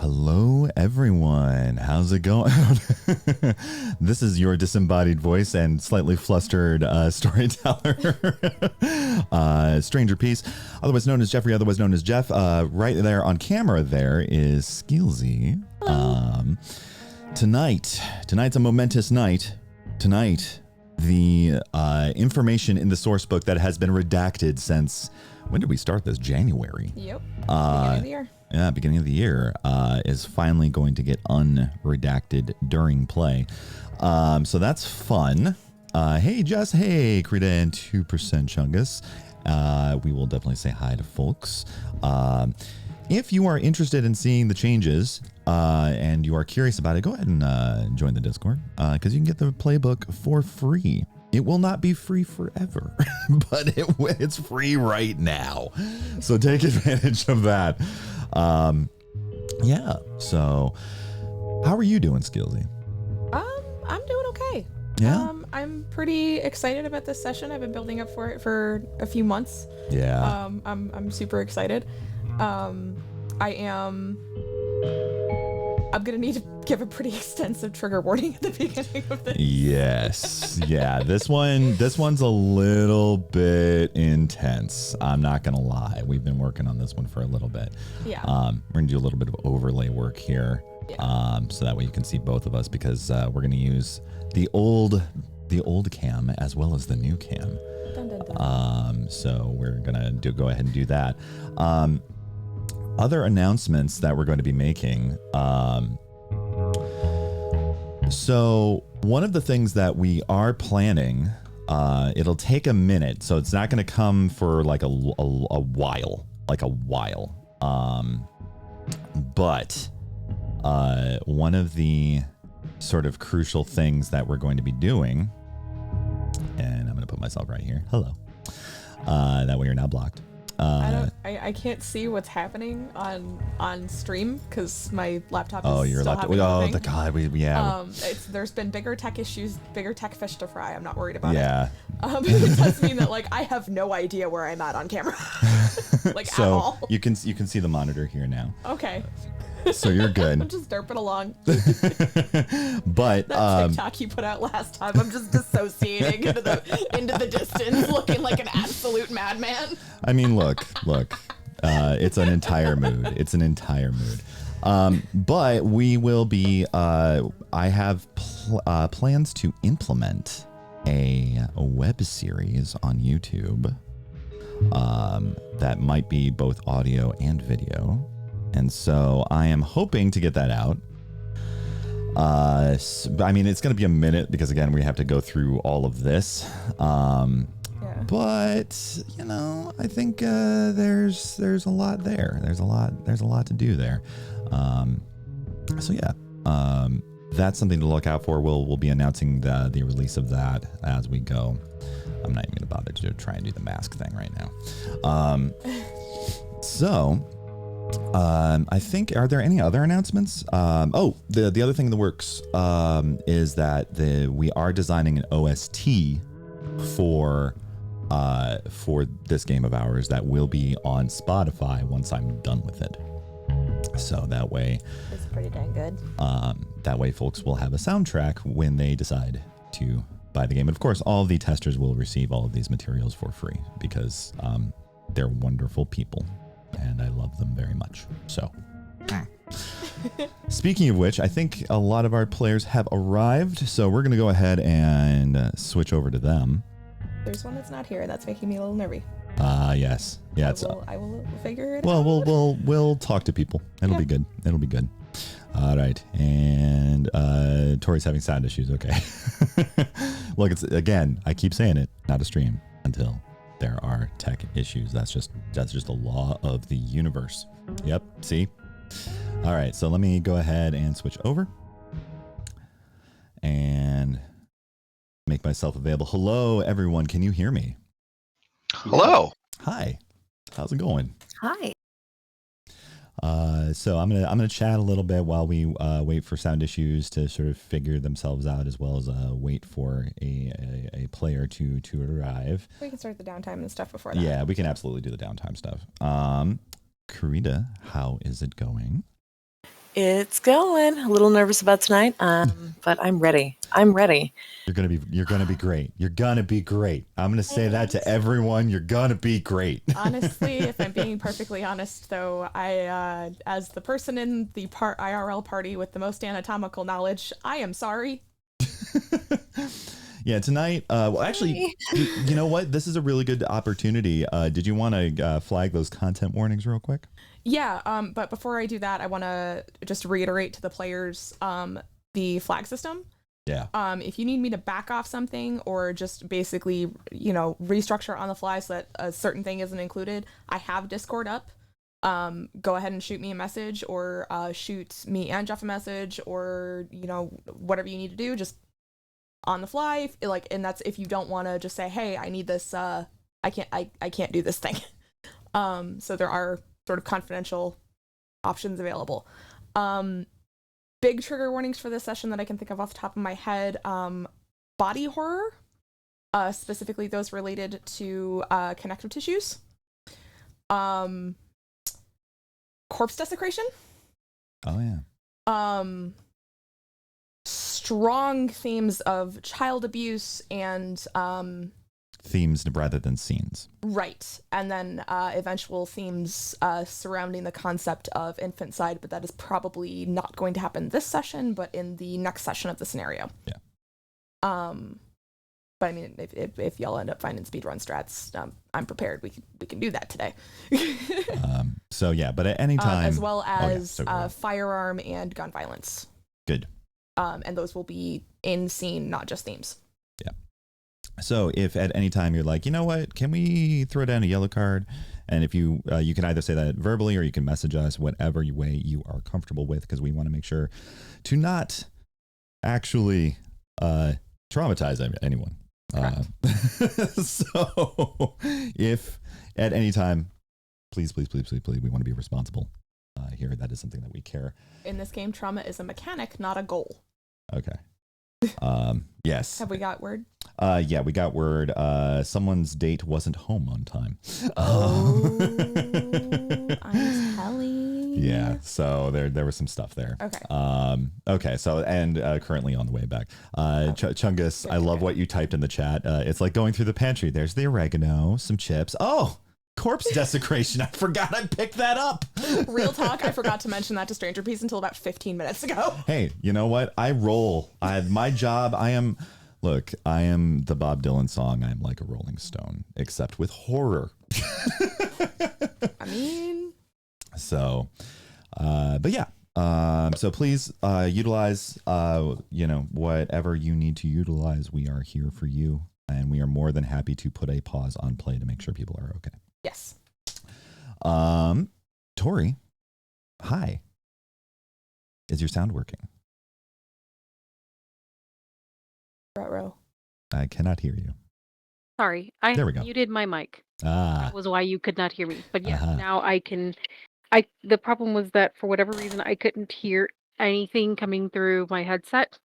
Hello, everyone. How's it going? This is your disembodied voice and slightly flustered storyteller, Stranger Peace, otherwise known as Jeffrey, otherwise known as Jeff. Right there on camera there is Skillsy. Tonight's a momentous night. Tonight, the information in the source book that has been redacted since, when did we start this? January. Yep. Beginning of the year. Yeah, beginning of the year is finally going to get unredacted during play. So that's fun. Hey, Jess. Hey, Krita and 2% Chungus. We will definitely say hi to folks. If you are interested in seeing the changes and you are curious about it, go ahead and join the Discord because you can get the playbook for free. It will not be free forever, but it's free right now. So take advantage of that. Yeah. So how are you doing, Skillsy? I'm doing okay. Yeah. I'm pretty excited about this session. I've been building up for it for a few months. Yeah. I'm super excited. I'm gonna need to give a pretty extensive trigger warning at the beginning of this. Yes. Yeah. This one's a little bit intense. I'm not gonna lie. We've been working on this one for a little bit. Yeah. We're gonna do a little bit of overlay work here. Yeah. So that way you can see both of us because we're gonna use the old cam as well as the new cam. Dun, dun, dun. So we're gonna go ahead and do that. Other announcements that we're going to be making. So one of the things that we are planning, it'll take a minute, so it's not going to come for like a while, but one of the sort of crucial things that we're going to be doing, and I'm going to put myself right here. Hello. That way you're not blocked. I can't see what's happening on stream because my laptop is your still laptop. having a Oh, thing. the God. There's been bigger tech issues, bigger tech fish to fry. I'm not worried about Yeah. it. It does mean that like I have no idea where I'm at on camera, like So at all. you can see the monitor here now. Okay. So you're I'm good. just derping along. But That TikTok you put out last time, I'm just dissociating into the distance, looking like an absolute madman. I mean, look. It's an entire mood. It's an entire mood. But we will be. I have plans to implement a web series on YouTube that might be both audio and video. And so I am hoping to get that out. I mean, it's going to be a minute because, again, we have to go through all of this. But, I think there's a lot there. There's a lot to do there. So, yeah, that's something to look out for. We'll be announcing the release of that as we go. I'm not even going to bother to try and do the mask thing right now. I think, are there any other announcements? The other thing in the works is that we are designing an OST for this game of ours that will be on Spotify once I'm done with it. So that way, It's pretty dang good. that way folks will have a soundtrack when they decide to buy the game. And of course, all the testers will receive all of these materials for free because they're wonderful people. And I love them very much. So, speaking of which, I think a lot of our players have arrived. So we're going to go ahead and switch over to them. There's one that's not here. That's making me a little nervy. Yes. Yeah. I will figure it well, out. we'll talk to people. It'll be good. It'll be good. All right. And Tori's having sound issues. Okay. Look, it's again. I keep saying it. Not a stream until there are tech issues. That's just a law of the universe. Yep. See? All right. So let me go ahead and switch over and make myself available. Hello, everyone. Can you hear me? Hello. Hi. How's it going? Hi. So I'm gonna chat a little bit while we wait for sound issues to sort of figure themselves out, as well as wait for a player to arrive. We can start the downtime and stuff before that. Yeah, we can absolutely do the downtime stuff. Karita, how is it going? It's going. A little nervous about tonight, but I'm ready. I'm ready. You're gonna be great. You're gonna be great. I'm gonna say that to everyone. You're gonna be great. Honestly, if I'm being perfectly honest, though, I, as the person in the IRL party with the most anatomical knowledge, I am sorry. Yeah, tonight. Well, actually, you know what? This is a really good opportunity. Did you want to flag those content warnings real quick? Yeah, but before I do that, I want to just reiterate to the players the flag system. Yeah. If you need me to back off something or just basically, restructure on the fly so that a certain thing isn't included, I have Discord up. Go ahead and shoot me a message or shoot me and Jeff a message or, whatever you need to do, just on the fly. And that's if you don't want to just say, hey, I need this, I can't do this thing. So there are sort of confidential options available. Big trigger warnings for this session that I can think of off the top of my head. Body horror, specifically those related to connective tissues. Corpse desecration. Oh, yeah. Strong themes of child abuse and themes rather than scenes. Right. And then eventual themes surrounding the concept of infanticide, but that is probably not going to happen this session, but in the next session of the scenario. Yeah. But I mean, if y'all end up finding speedrun strats, I'm prepared. We can do that today. So yeah, but at any time, as well as firearm firearm and gun violence. Good. And those will be in scene, not just themes. Yeah. So if at any time you're like, you know what, can we throw down a yellow card? And if you can either say that verbally or you can message us, whatever way you are comfortable with, because we want to make sure to actually traumatize anyone. So if at any time, please, we want to be responsible here. That is something that we care. In this game, trauma is a mechanic, not a goal. Okay. Yes. Have we got word? Yeah, we got word. Someone's date wasn't home on time. Oh, I'm telling. Yeah, so there was some stuff there. Okay. Okay. So and currently on the way back, Chungus, I love what you typed in the chat. It's like going through the pantry. There's the oregano, some chips. Oh, corpse desecration. I forgot I picked that up. Real talk. I forgot to mention that to Stranger Peace until about 15 minutes ago. Hey, you know what? I roll. My job. I am the Bob Dylan song. I'm like a Rolling Stone, except with horror. I mean. So, but yeah. So please utilize, whatever you need to utilize. We are here for you, and we are more than happy to put a pause on play to make sure people are okay. Yes. Tori, hi. Is your sound working? Ruh-roh. I cannot hear you. Sorry, I There we go. muted my mic. Ah, That was why you could not hear me. But yeah, Uh-huh. now I can. The problem was that for whatever reason I couldn't hear anything coming through my headset.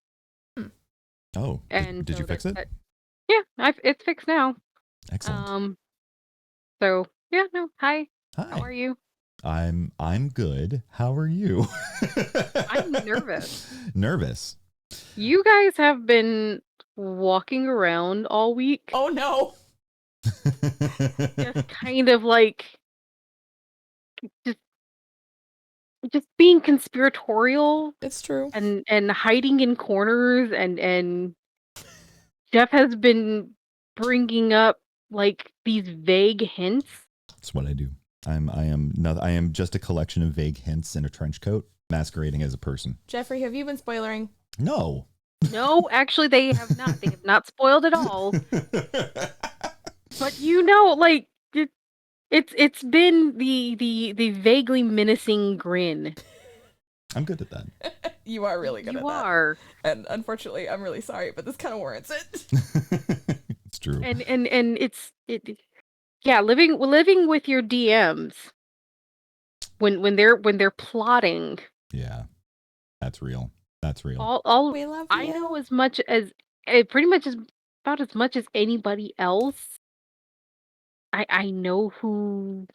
Oh, And did you fix it? Yeah, it's fixed now. Excellent. So yeah, no. Hi. Hi. How are you? I'm good. How are you? I'm nervous. Nervous. You guys have been walking around all week, Oh no. just kind of like just being conspiratorial It's true. and hiding in corners, and Jeff has been bringing up like these vague hints. That's what I do. I am just a collection of vague hints in a trench coat, masquerading as a person. Jeffrey, have you been spoilering? No. No, actually they have not. They have not spoiled at all. But like it's been the vaguely menacing grin. I'm good at that. You are really good at You that. are. And unfortunately, I'm really sorry, but this kind of warrants it. It's true. And yeah, living with your DMs when they're plotting. Yeah. That's real. That's real. All We love I you. know as much as pretty much about as much as anybody else. I know who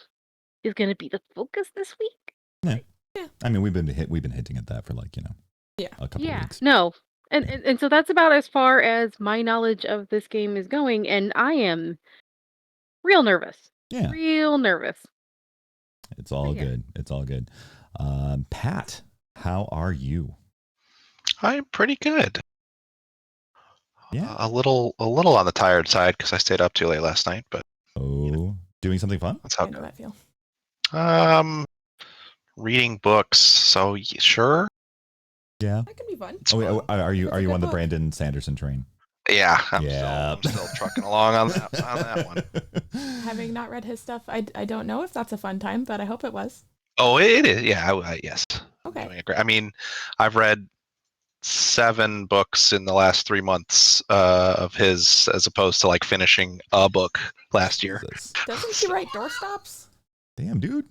is going to be the focus this week. Yeah. Yeah. I mean, we've been hinting at that for like Yeah. a couple of weeks. No. And so that's about as far as my knowledge of this game is going, and I am real nervous. Yeah, Real nervous. it's all Yeah. good. It's all good. Pat, how are you? I'm pretty good. Yeah. A little on the tired side because I stayed up too late last night, but Oh, doing something fun? that's how I know that feel. reading books. So sure. Yeah. That could be fun. Oh, wait, are you It's a are you good on the book. Brandon Sanderson train? Yeah, Yeah. I'm still trucking along on that one. Having not read his stuff, I don't know if that's a fun time, but I hope it was. Oh, it is. Yeah, yes. Okay. Doing a great. I mean, I've read 7 books in the last 3 months of his, as opposed to like finishing a book last year. Jesus. Doesn't he write doorstops? Damn, dude.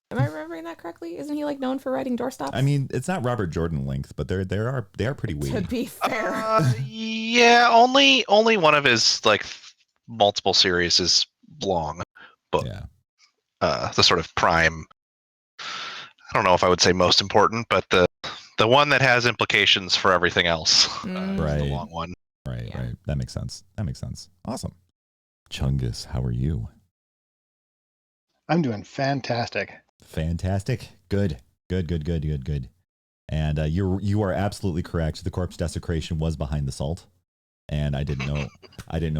Am I remembering that correctly? Isn't he like known for writing doorstops? I mean, it's not Robert Jordan length, but they are pretty to weighty. be fair. Yeah, only one of his like multiple series is long, but Yeah. the sort of prime. I don't know if I would say most important, but the one that has implications for everything else. Is Right. the long one. Right. Yeah. Right. That makes sense. Awesome. Chungus, how are you? I'm doing fantastic. Fantastic. Good. And you are absolutely correct. The corpse desecration was behind the salt, and I didn't know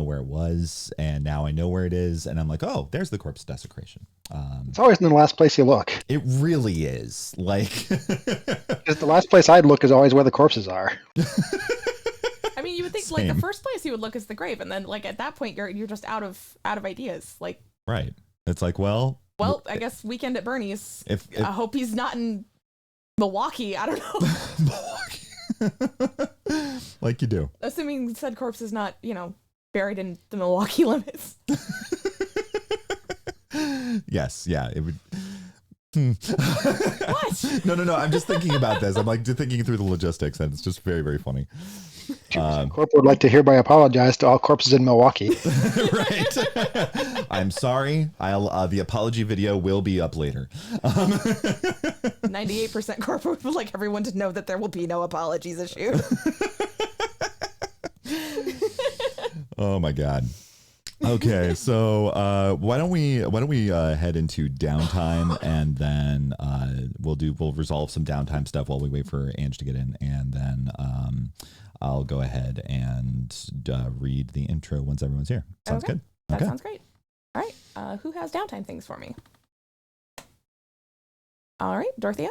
where it was, and now I know where it is, and I'm like, oh, there's the corpse desecration. It's always in the last place you look. It really is. Like, Because the last place I'd look is always where the corpses are. I mean, you would think like the Same. first place you would look is the grave, and then like at that point you're just out of ideas. Like, right. It's like, well, I guess Weekend at Bernie's. if I hope he's not in Milwaukee. I don't know. like you do. Assuming said corpse is not, buried in the Milwaukee limits. Yes, yeah, it would. What? No. I'm just thinking about this. I'm like thinking through the logistics, and it's just very, very funny. Corp would like to hereby apologize to all corpses in Milwaukee. Right. I'm sorry. I'll the apology video will be up later. 98% corporate would like everyone to know that there will be no apologies issued. Oh my god. Okay, so why don't we head into downtime, and then we'll resolve some downtime stuff while we wait for Ange to get in, and then I'll go ahead and read the intro once everyone's here. Sounds Okay. good. That Okay. sounds great. All right. Who has downtime things for me? All right, Dorothea.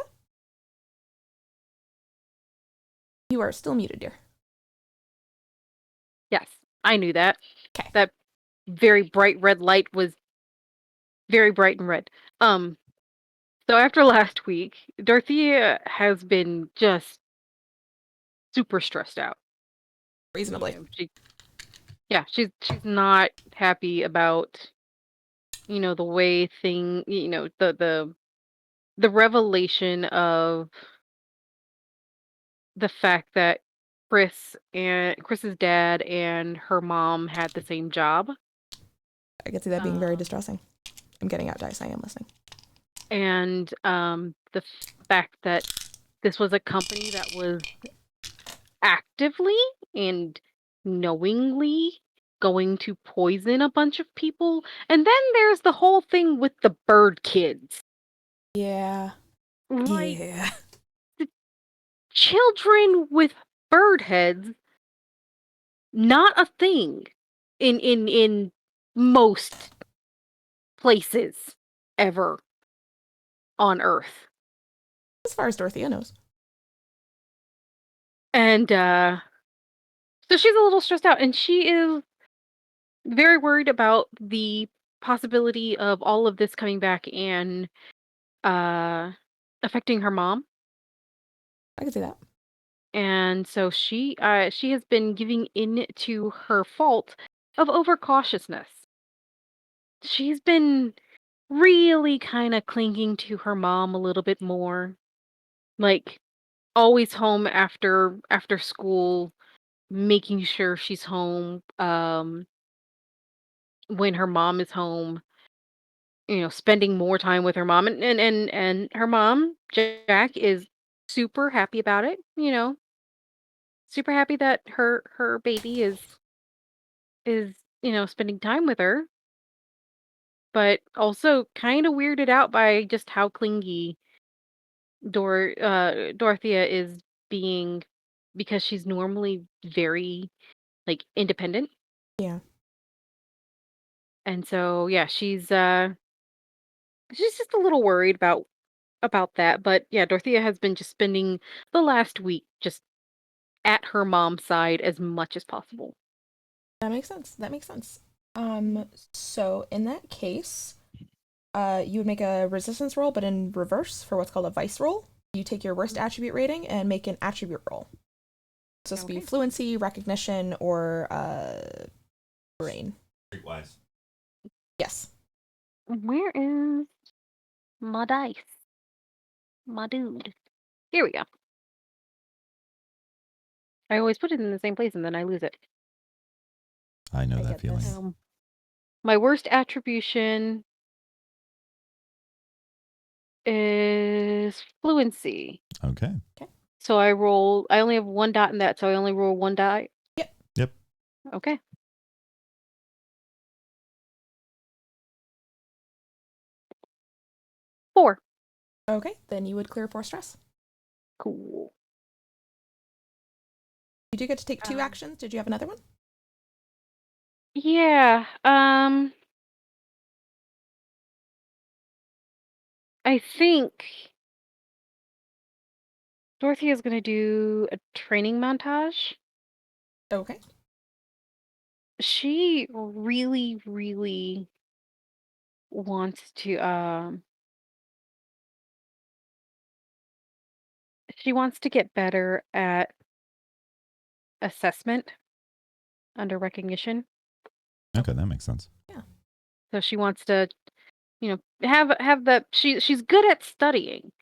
You are still muted, dear. Yes, I knew that. Okay. That very bright red light was very bright and red. So after last week, Dorothea has been just super stressed out. Reasonably. She's not happy about the way the revelation of the fact that Chris's dad and her mom had the same job. I could see that being very distressing. I'm getting out dice. I am listening. And the fact that this was a company that was actively and knowingly going to poison a bunch of people. And then there's the whole thing with the bird kids. Yeah. Like, Yeah. children with bird heads, not a thing in most places ever on Earth. As far as Dorothea knows. And so she's a little stressed out, and she is very worried about the possibility of all of this coming back and affecting her mom. I can see that. And so she has been giving in to her fault of overcautiousness. She's been really kind of clinging to her mom a little bit more, like always home after school, making sure she's home when her mom is home. spending more time with her mom, and her mom, Jack, is super happy about it. Super happy that her baby is spending time with her, but also kind of weirded out by just how clingy Dorothea is being, because she's normally very like independent. Yeah. And so yeah, she's just a little worried about that. But yeah, Dorothea has been just spending the last week just at her mom's side as much as possible. That makes sense. That makes sense. So in that case, you would make a resistance roll, but in reverse for what's called a vice roll. You take your worst attribute rating and make an attribute roll. So this would be fluency, recognition, or brain. Streetwise. Yes. Where is my dice? My dude. Here we go. I always put it in the same place and then I lose it. I know I that get feeling. this. My worst attribution is fluency. Okay. So I only have one dot in that, so I only roll one die. Yep. Okay. Four. Okay, then you would clear 4 stress. Cool. You do get to take 2 actions. Did you have another one? Yeah. I think Dorothy is gonna do a training montage. Okay. She really, really wants to get better at assessment under recognition. Okay, that makes sense. So she wants to, have that she's good at studying.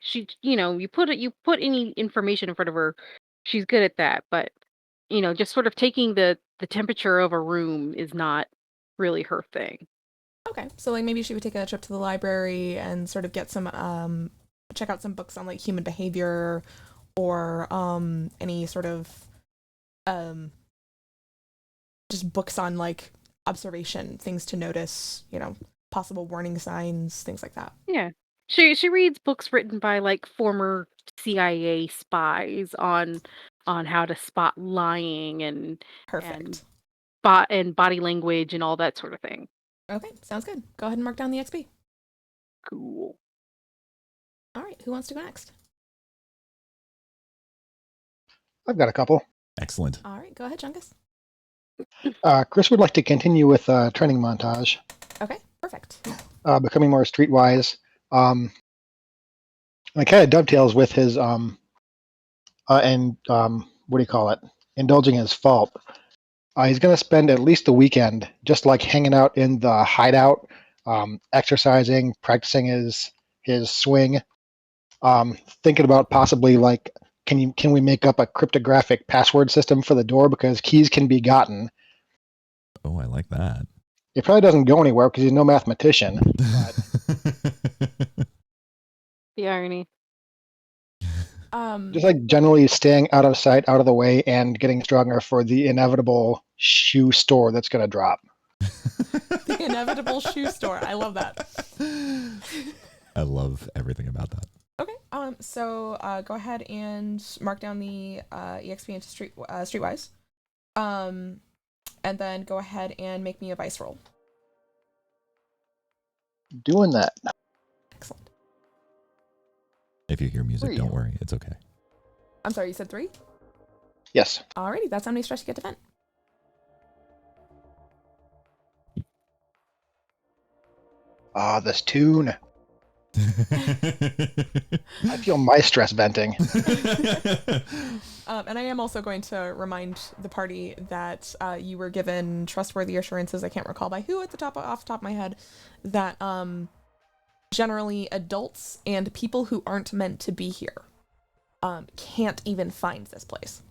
You put any information in front of her, she's good at that, but just sort of taking the temperature of a room is not really her thing. Okay, so like maybe she would take a trip to the library and sort of get some check out some books on like human behavior or any sort of just books on like observation, things to notice, possible warning signs, things like that. Yeah. She reads books written by like former CIA spies on how to spot lying and Perfect. and body language and all that sort of thing. Okay, sounds good. Go ahead and mark down the XP. Cool. All right, who wants to go next? I've got a couple. Excellent. All right, go ahead, Chungus. Chris would like to continue with training montage. Okay, perfect. Becoming more streetwise. And it kind of dovetails with his indulging his fault. He's going to spend at least the weekend just like hanging out in the hideout, exercising, practicing his swing, thinking about possibly like can we make up a cryptographic password system for the door because keys can be gotten. Oh, I like that. It probably doesn't go anywhere because he's no mathematician. But The irony. just like generally staying out of sight, out of the way, and getting stronger for the inevitable shoe store that's going to drop. The inevitable shoe store. I love that. I love everything about that. Okay. So go ahead and mark down the EXP into streetwise. And then go ahead and make me a vice roll. Doing that. Excellent. If you hear music, 3. don't worry. It's okay. I'm sorry, you said 3? Yes. Alrighty, that's how many stress you get to vent. This tune. I feel my stress venting. And I am also going to remind the party that you were given trustworthy assurances, I can't recall by who off the top of my head, that generally adults and people who aren't meant to be here can't even find this place.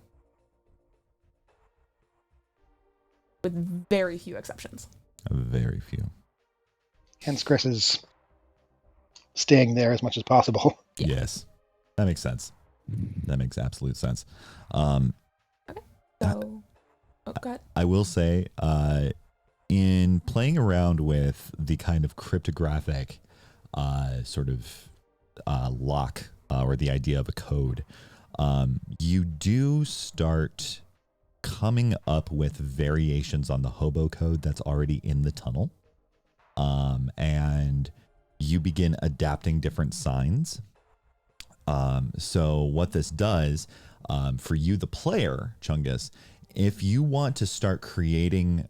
With very few exceptions. Very few. Hence Chris's staying there as much as possible. Yeah. Yes, that makes sense. That makes absolute sense. So, go ahead. I will say, in playing around with the kind of cryptographic sort of lock or the idea of a code, you do start coming up with variations on the hobo code that's already in the tunnel. And you begin adapting different signs. So what this does for you, the player, Chungus, if you want to start creating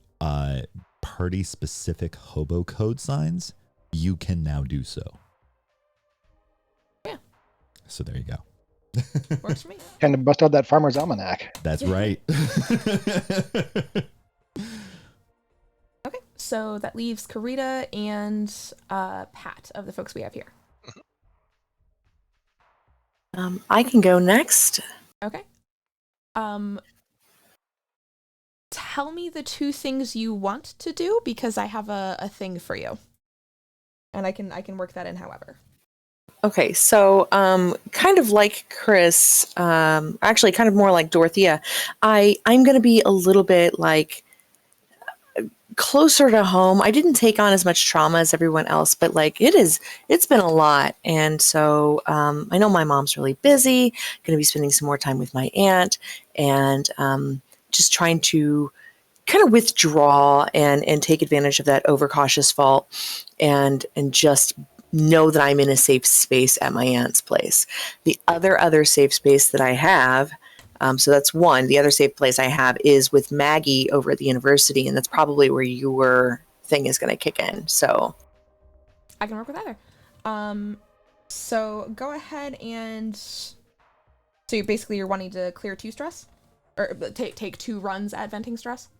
party-specific hobo code signs, you can now do so. Yeah. So there you go. Works for me. Kind of bust out that farmer's almanac. That's right. Okay, so that leaves Karita and Pat of the folks we have here. I can go next. Okay. Tell me the two things you want to do, because I have a thing for you, and I can work that in. However. Okay, so kind of like Chris, actually kind of more like Dorothea, I'm going to be a little bit like closer to home. I didn't take on as much trauma as everyone else, but like it's been a lot. And so I know my mom's really busy, going to be spending some more time with my aunt, and just trying to kind of withdraw and take advantage of that overcautious fault and just know that I'm in a safe space at my aunt's place. The other safe space that I have, so that's one. The other safe place I have is with Maggie over at the university, and that's probably where your thing is going to kick in. So I can work with either. So go ahead and so you're wanting to clear 2 stress, or take 2 runs at venting stress.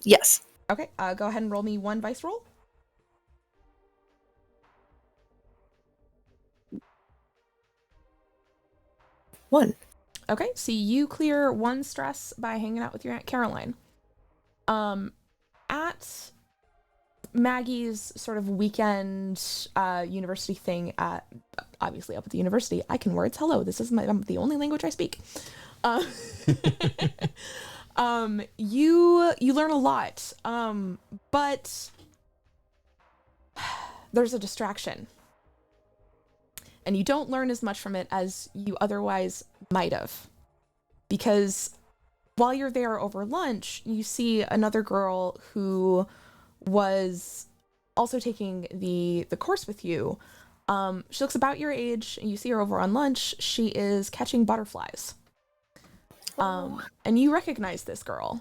yes. Okay. Go ahead and roll me 1 vice roll. One. Okay, so you clear 1 stress by hanging out with your Aunt Caroline. At Maggie's sort of weekend university thing at, obviously up at the university, I can words. Hello, this is the only language I speak. You learn a lot, but there's a distraction. And you don't learn as much from it as you otherwise might have. Because while you're there over lunch, you see another girl who was also taking the course with you. She looks about your age, and you see her over on lunch. She is catching butterflies. And you recognize this girl.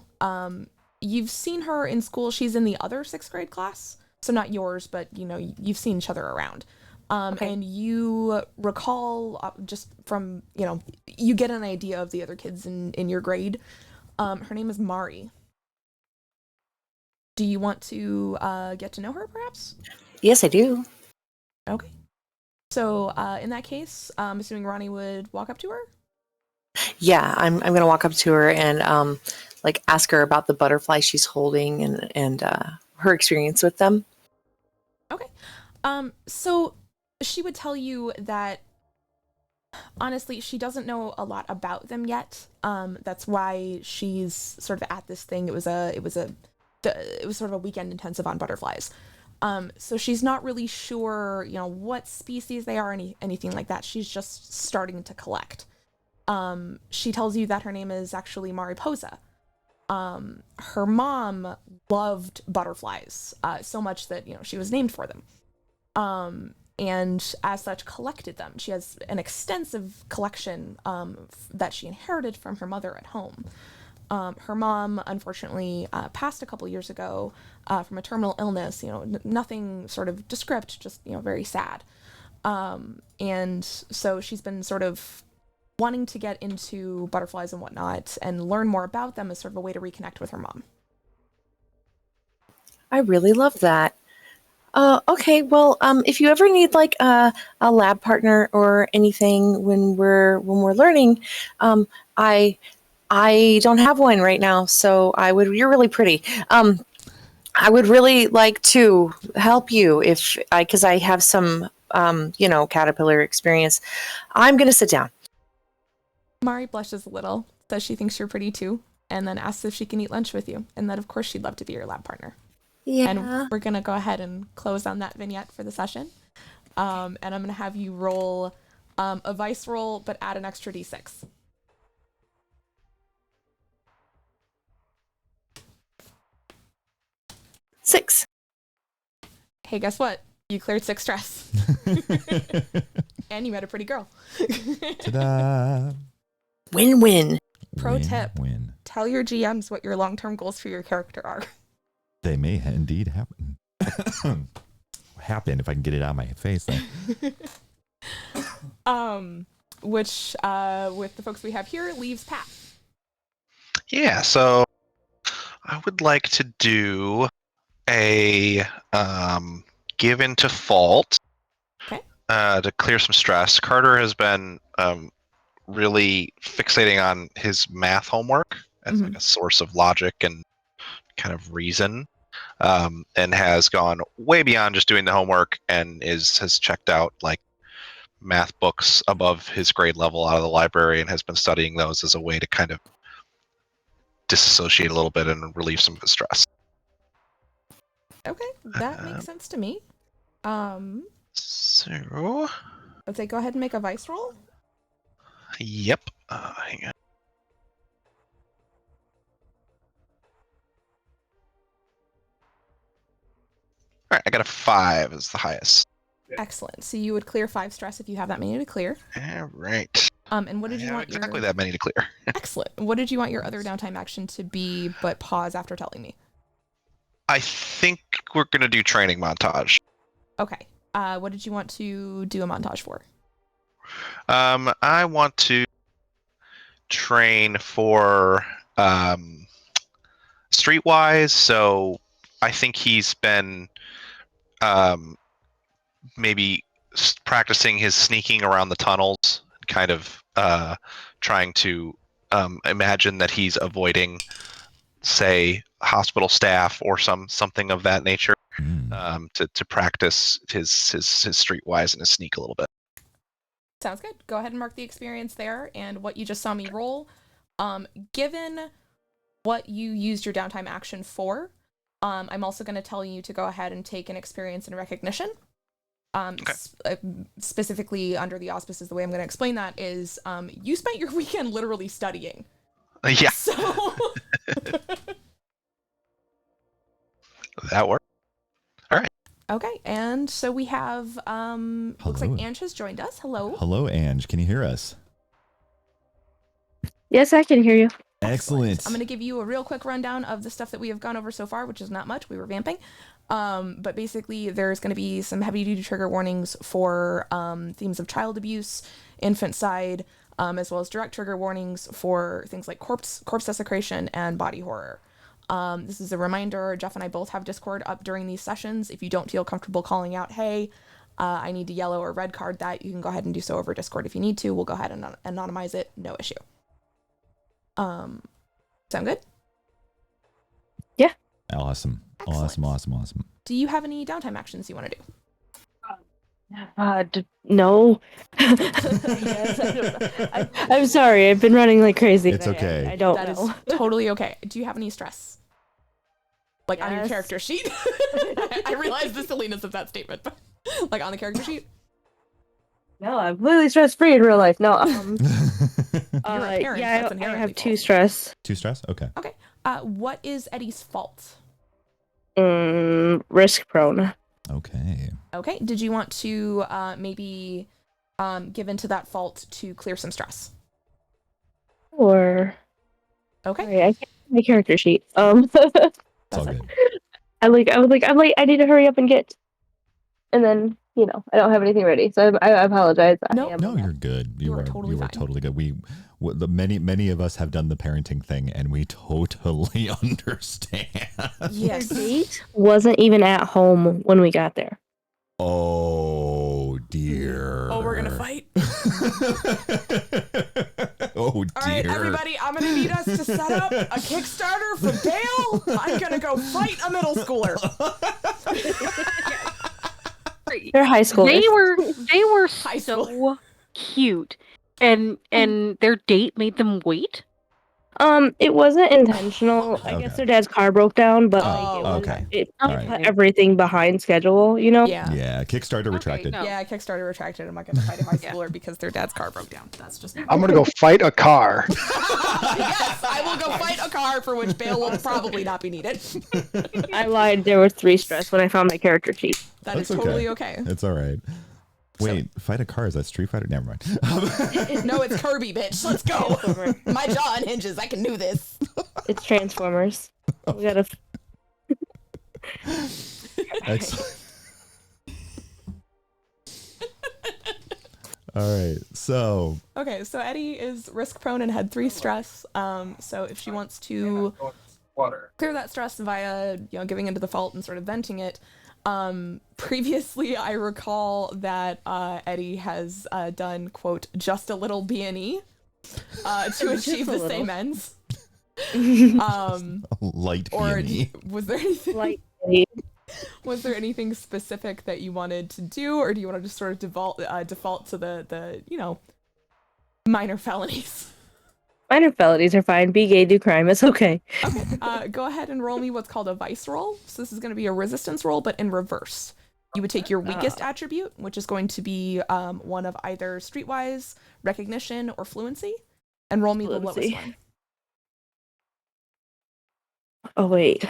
You've seen her in school. She's in the other 6th grade class. So not yours, but, you've seen each other around. Okay. And you recall just from, you get an idea of the other kids in your grade. Her name is Mari. Do you want to get to know her, perhaps? Yes, I do. Okay. So in that case, I'm assuming Ronnie would walk up to her? Yeah, I'm going to walk up to her and like ask her about the butterfly she's holding and her experience with them. Okay. So she would tell you that honestly, she doesn't know a lot about them yet. That's why she's sort of at this thing. It was sort of a weekend intensive on butterflies. So she's not really sure, what species they are, anything like that. She's just starting to collect. She tells you that her name is actually Mariposa. Her mom loved butterflies so much that, she was named for them. And as such collected them. She has an extensive collection that she inherited from her mother at home. Her mom, unfortunately, passed a couple years ago from a terminal illness, nothing sort of descript, just, very sad. And so she's been sort of wanting to get into butterflies and whatnot and learn more about them as sort of a way to reconnect with her mom. I really love that. Okay, well, if you ever need like a lab partner or anything when we're learning, I don't have one right now, so you're really pretty. I would really like to help you because I have some caterpillar experience. I'm going to sit down. Mari blushes a little, says she thinks you're pretty too, and then asks if she can eat lunch with you, and that of course she'd love to be your lab partner. Yeah. And we're going to go ahead and close on that vignette for the session. And I'm going to have you roll a vice roll, but add an extra d6. Six. Hey, guess what? You cleared 6 stress. And you met a pretty girl. Ta-da! Win-win. Pro tip. Win. Tell your GMs what your long-term goals for your character are. They may indeed happen. Happen if I can get it out of my face. Then. Which, with the folks we have here, leaves Pat. Yeah, so I would like to do a give into fault. Okay. To clear some stress. Carter has been really fixating on his math homework as like a source of logic and kind of reason, and has gone way beyond just doing the homework and has checked out like math books above his grade level out of the library and has been studying those as a way to kind of disassociate a little bit and relieve some of his stress. Okay, that makes sense to me. So, Let's say go ahead and make a vice roll. yep. Hang on. All right, I got a 5 as the highest. Excellent. So you would clear 5 stress if you have that many to clear. All right. And what did I you have want exactly your... that many to clear. Excellent. What did you want your other downtime action to be, but pause after telling me? I think we're gonna do training montage. Okay. What did you want to do a montage for? I want to train for Streetwise, so I think he's been maybe practicing his sneaking around the tunnels, kind of trying to imagine that he's avoiding, say, hospital staff or something of that nature, to practice his streetwise and his sneak a little bit. Sounds good. Go ahead and mark the experience there and what you just saw me roll. Given what you used your downtime action for, I'm also going to tell you to go ahead and take an experience in recognition. Okay. Specifically under the auspices, the way I'm going to explain that is you spent your weekend literally studying. Yeah. So that works. All right. Okay, and so we have looks like Ange has joined us. Hello. Hello, Ange. Can you hear us? Yes, I can hear you. Excellent. I'm going to give you a real quick rundown of the stuff that we have gone over so far, which is not much. We were vamping. But basically, there's going to be some heavy-duty trigger warnings for themes of child abuse, infanticide, as well as direct trigger warnings for things like corpse desecration and body horror. This is a reminder, Jeff and I both have Discord up during these sessions. If you don't feel comfortable calling out, hey, I need to yellow or red card that, you can go ahead and do so over Discord if you need to. We'll go ahead and anonymize it, no issue. Sound good? Yeah. Awesome. Excellent. Awesome. Do you have any downtime actions you want to do? No. Yes, I'm sorry. I've been running like crazy. It's okay. I don't that know. Is totally okay. Do you have any stress? Like on your character sheet? I realize the silliness of that statement, but like on the character sheet? No, I'm completely stress-free in real life. No, You're a parent, yeah, that's I inherently have 2 false. stress. 2 stress? Okay. Okay. What is Eddie's fault? Risk prone. Okay. Okay. Did you want to maybe give into that fault to clear some stress? Or Okay. sorry, I can't find my character sheet. It's all That's good. I'm late. I need to hurry up and get. And then I don't have anything ready, so I apologize. No, You're good. You are totally fine. totally good. Many of us have done the parenting thing, and we totally understand. Yes. Your date wasn't even at home when we got there. Oh dear. Oh, we're gonna fight. Oh dear. All right, everybody, I'm gonna need us to set up a Kickstarter for bail. I'm gonna go fight a middle schooler. They're high schoolers. They were High school. so cute, and their date made them wait. It wasn't intentional. I Okay. guess their dad's car broke down, but Oh, okay. it All put right. everything behind schedule, you know? Yeah. Yeah, Kickstarter retracted. no. Yeah, Kickstarter retracted. I'm not going to fight a high schooler because their dad's car broke down. That's just. I'm gonna go fight a car. Yes, I will go fight a car for which bail will probably not be needed. I lied. There were 3 stress when I found my character sheet. That is That's totally okay. It's all right. Wait, fight a car? Is that Street Fighter? Never mind. No, it's Kirby, bitch. Let's go. My jaw unhinges. I can do this. It's Transformers. We gotta. Excellent. All right. So Okay, so Eddie is risk prone and had 3 stress. So if she wants to clear that stress via, giving into the fault and sort of venting it. Previously, I recall that Eddie has done, quote, just a little B&E to achieve the same ends. light Or B&E. was there anything? Like, Was there anything specific that you wanted to do, or do you want to just sort of default to the minor felonies? minor felonies are fine. Be gay, do crime. It's okay. Go ahead and roll me what's called a vice roll. So this is going to be a resistance roll, but in reverse. You would take your weakest attribute, which is going to be one of either streetwise, recognition, or fluency, and roll me the lowest Fluency. one. Oh, wait.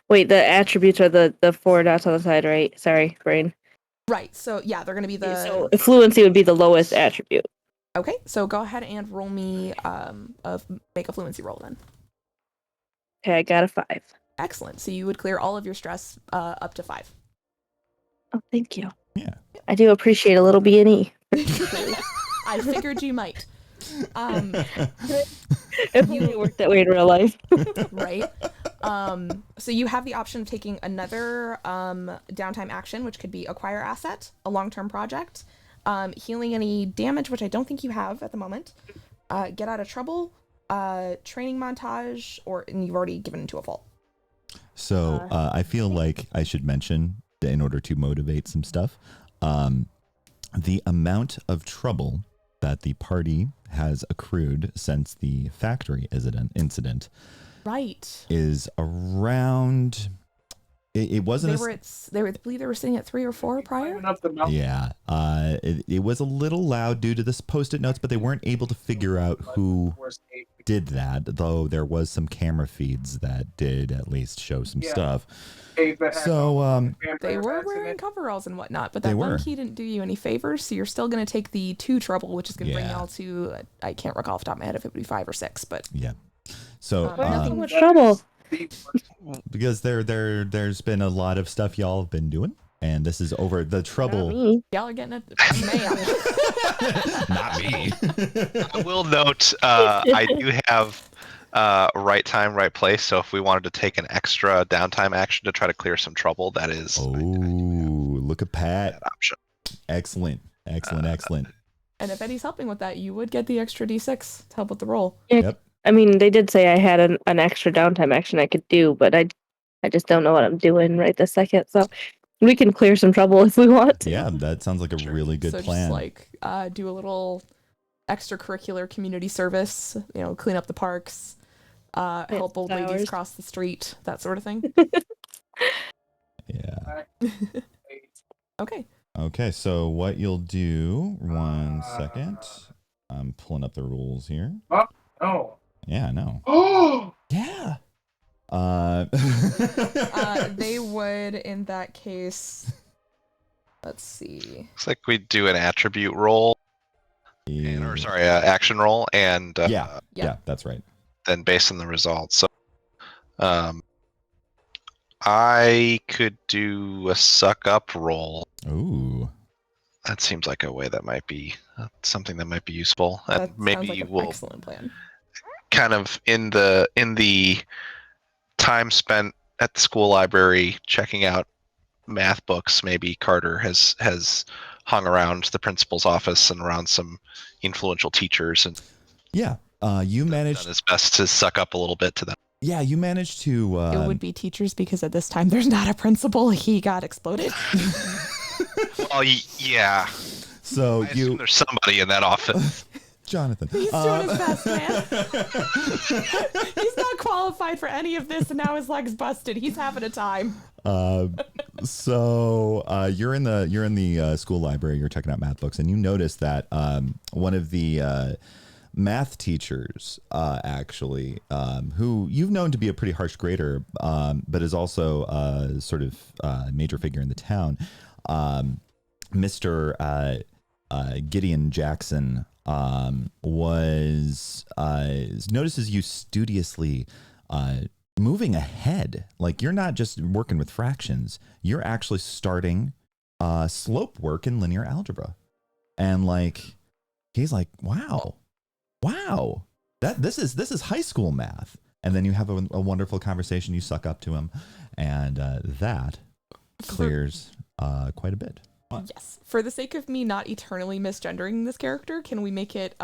Wait, the attributes are the 4 dots on the side, right? Sorry, brain. Right. So yeah, they're going to be the. So fluency would be the lowest attribute. Okay. So go ahead and roll me make a fluency roll then. Okay, I got a 5. Excellent. So you would clear all of your stress up to 5. Oh, thank you. Yeah. I do appreciate a little B&E. I figured you might. It really worked that way in real life. Right. So you have the option of taking another downtime action, which could be acquire asset, a long-term project, healing any damage, which I don't think you have at the moment, get out of trouble, training montage, and you've already given into a fault. So I feel like I should mention, in order to motivate some stuff, the amount of trouble that the party has accrued since the factory incident Right. is around. It wasn't. I believe they were sitting at 3 or 4 prior. Yeah. It was a little loud due to this post-it notes, but they weren't able to figure out who did that. Though there was some camera feeds that did at least show some stuff. So They were wearing coveralls and whatnot, but They that one were. key didn't do you any favors, so you're still going to take the 2 trouble, which is going to bring Yeah. y'all to, I can't recall off the top of my head if it would be 5 or 6, but yeah. So nothing So much trouble. because there's been a lot of stuff y'all have been doing, and this is over the Not trouble. me. y'all are getting it. Man. Not me. I will note, I do have right time, right place. So if we wanted to take an extra downtime action to try to clear some trouble, that is Oh, look at Pat. that option. Excellent. Excellent. And if Eddie's helping with that, you would get the extra d6 to help with the roll. Yep. I mean, they did say I had an extra downtime action I could do, but I just don't know what I'm doing right this second. So we can clear some trouble if we want to. Yeah, that sounds like a really good so plan. just like do a little extracurricular community service, clean up the parks, help old ladies flowers. cross the street, that sort of thing. Yeah. Okay. Okay, so what you'll do, one second. I'm pulling up the rules here. Oh. Yeah, I know. Oh. Yeah. They would, in that case, let's see. Looks like we do an attribute roll, action roll, and yeah, that's right. then based on the results. So, I could do a suck up roll. Ooh. That seems like a way that might be something that might be useful. And That maybe sounds like an we'll excellent plan. kind of in the time spent at the school library checking out math books, maybe Carter has hung around the principal's office and around some influential teachers and Yeah. You done managed his best to suck up a little bit to them. Yeah, you managed to. It would be teachers because at this time there's not a principal. He got exploded. Well, yeah. So I assume there's somebody in that office. Jonathan. He's doing his best, man. He's not qualified for any of this, and now his leg's busted. He's having a time. So you're in the school library. You're checking out math books, and you notice that one of the math teachers, actually, who you've known to be a pretty harsh grader, but is also a sort of major figure in the town, Mr. Gideon Jackson, notices you studiously moving ahead. Like, you're not just working with fractions, you're actually starting slope work in linear algebra. And like, he's like, wow, this is high school math. And then you have a wonderful conversation. You suck up to him, and that clears quite a bit. What? Yes. For the sake of me not eternally misgendering this character, can we make it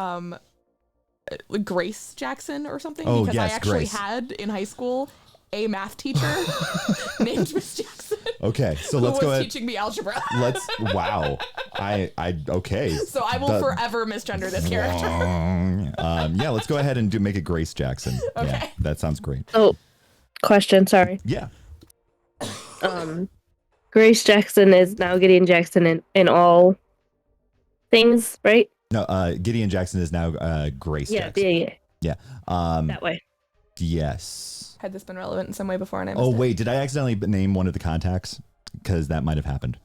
Grace Jackson or something? Oh, because yes, I actually Grace. had in high school a math teacher named Miss Jackson. Okay, so let's who go was ahead. teaching me algebra. Wow. Okay. So I will forever misgender this character. Yeah, let's go ahead and make it Grace Jackson. Okay. Yeah, that sounds great. Oh, question. Sorry. Yeah. Grace Jackson is now Gideon Jackson in all things, right? No, Gideon Jackson is now Grace Jackson. Yeah. That way. Yes. Had this been relevant in some way before and I missed Oh, it? wait, did I accidentally name one of the contacts? Because that might have happened.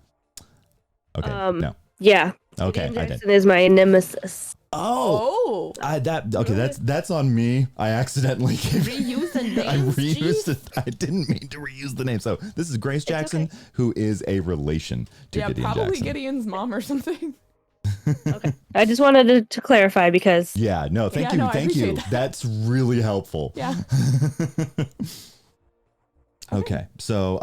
Okay, no. Yeah. Okay, Gideon I did. Jackson is my nemesis. Oh. That's on me. I accidentally gave Reuse the names. I reused Jeez. it. I didn't mean to reuse the name. So this is Grace Jackson, okay. who is a relation to Yeah, Gideon probably Jackson. Gideon's mom or something. Okay. I just wanted to clarify because Yeah, no, thank Yeah, you. no, I Thank you. appreciate that. That's really helpful. Yeah. Okay, so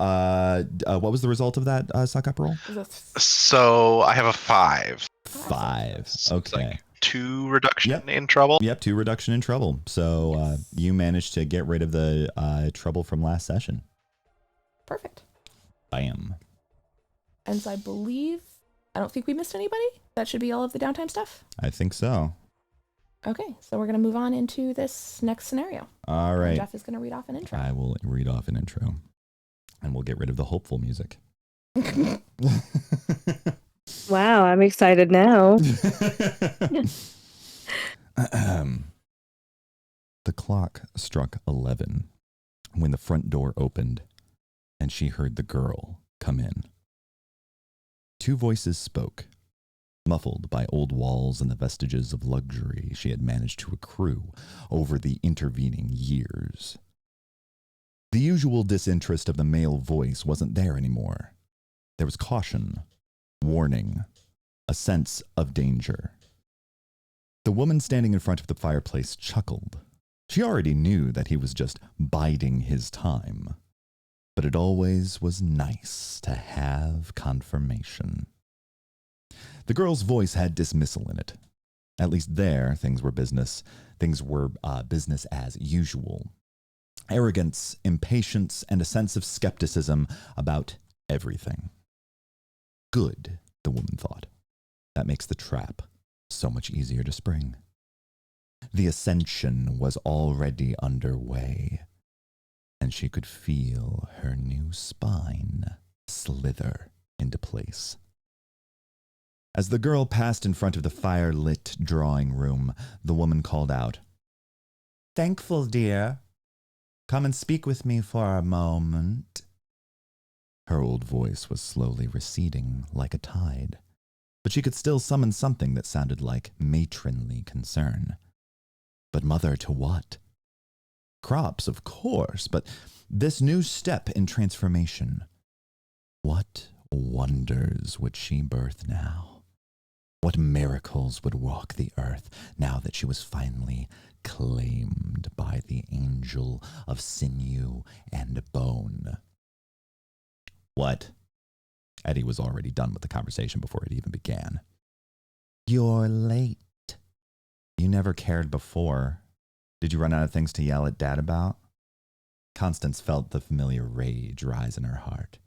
what was the result of that suck up roll? Is it So I have a 5. 5. So it's Okay. like 2 reduction Yep. in trouble. Yep, 2 reduction in trouble. So you managed to get rid of the trouble from last session. Perfect. Bam. And so I don't think we missed anybody. That should be all of the downtime stuff. I think so. Okay, so we're going to move on into this next scenario. All And right. Jeff is going to read off an intro. I will read off an intro, and we'll get rid of the hopeful music. wow, I'm excited now. The clock struck 11 when the front door opened, and she heard the girl come in. 2 voices spoke, muffled by old walls and the vestiges of luxury she had managed to accrue over the intervening years. The usual disinterest of the male voice wasn't there anymore. There was caution, warning, a sense of danger. The woman standing in front of the fireplace chuckled. She already knew that he was just biding his time, but it always was nice to have confirmation. The girl's voice had dismissal in it. At least there, things were business. Things were business as usual. Arrogance, impatience, and a sense of skepticism about everything. Good, the woman thought. That makes the trap so much easier to spring. The ascension was already underway, and she could feel her new spine slither into place. As the girl passed in front of the fire-lit drawing room, the woman called out, "Thankful, dear. Come and speak with me for a moment." Her old voice was slowly receding like a tide, but she could still summon something that sounded like matronly concern. But mother to what? Crops, of course, but this new step in transformation. What wonders would she birth now? What miracles would walk the earth now that she was finally claimed by the angel of sinew and bone? What? Eddie was already done with the conversation before it even began. You're late. You never cared before. Did you run out of things to yell at Dad about? Constance felt the familiar rage rise in her heart.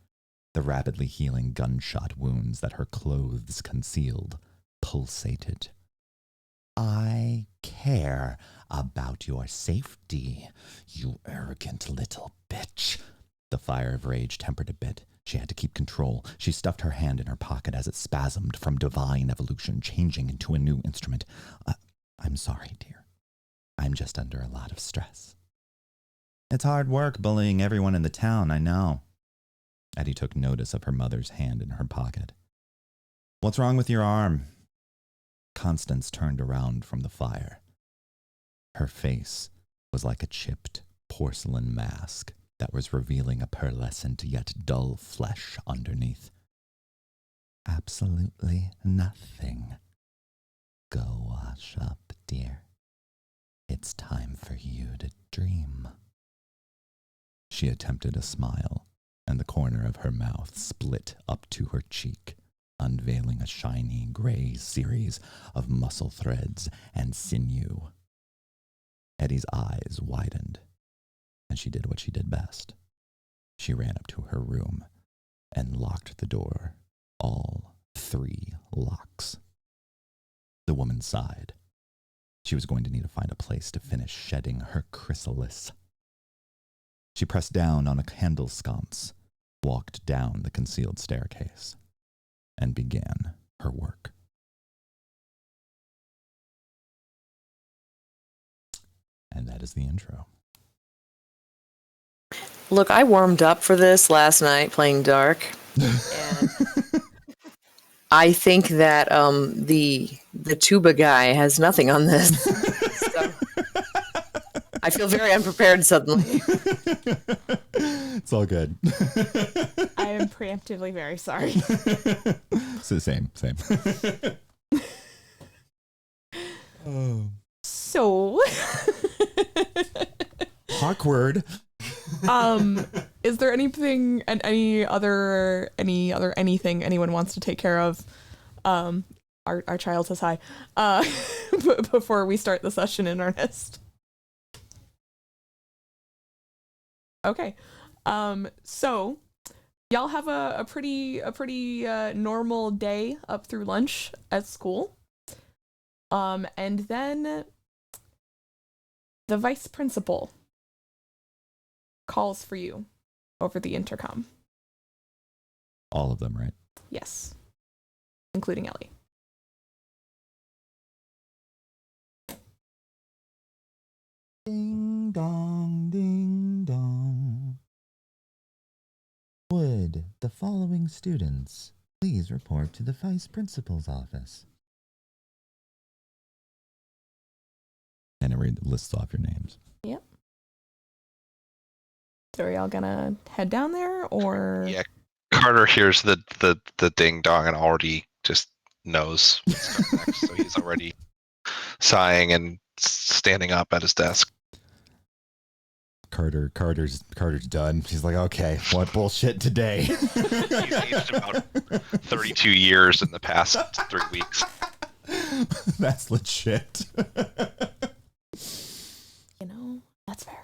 The rapidly healing gunshot wounds that her clothes concealed pulsated. I care about your safety, you arrogant little bitch. The fire of rage tempered a bit. She had to keep control. She stuffed her hand in her pocket as it spasmed from divine evolution, changing into a new instrument. I'm sorry, dear. I'm just under a lot of stress. It's hard work bullying everyone in the town, I know. Eddie took notice of her mother's hand in her pocket. What's wrong with your arm? Constance turned around from the fire. Her face was like a chipped porcelain mask that was revealing a pearlescent yet dull flesh underneath. Absolutely nothing. Go wash up, dear. It's time for you to dream. She attempted a smile, and the corner of her mouth split up to her cheek, unveiling a shiny gray series of muscle threads and sinew. Eddie's eyes widened, and she did what she did best. She ran up to her room and locked the door, all 3 locks. The woman sighed. She was going to need to find a place to finish shedding her chrysalis. She pressed down on a candle sconce, walked down the concealed staircase, and began her work. And that is the intro. Look, I warmed up for this last night playing Dark, and I think that the tuba guy has nothing on this. So I feel very unprepared suddenly. It's all good. I am preemptively very sorry. So same. Oh. So, Awkward. is there anything and any other anything anyone wants to take care of? Our child says hi. Before we start the session in earnest. Okay. So y'all have a pretty normal day up through lunch at school. And then the vice principal calls for you over the intercom. All of them, right? Yes. Including Ellie. Ding dong, ding dong. Would the following students please report to the vice principal's office? And it lists off your names. Yep. So are y'all gonna head down there, or? Yeah, Carter hears the ding dong and already just knows what's coming next, so he's already sighing and standing up at his desk. Carter's done. He's like, okay, what bullshit today? He's aged about 32 years in the past 3 weeks. That's legit. You know, that's fair.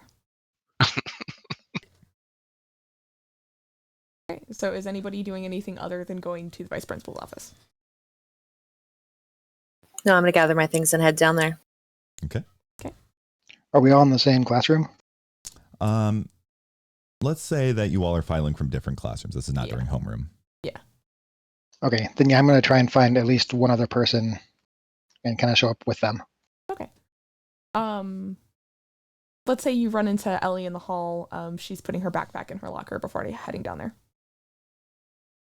Okay, so is anybody doing anything other than going to the vice principal's office? No, I'm going to gather my things and head down there. Okay. Are we all in the same classroom? Let's say that you all are filing from different classrooms. This is not during homeroom. Okay, then yeah, I'm going to try and find at least one other person and kind of show up with them. Okay. Let's say you run into Ellie in the hall. She's putting her backpack in her locker before heading down there.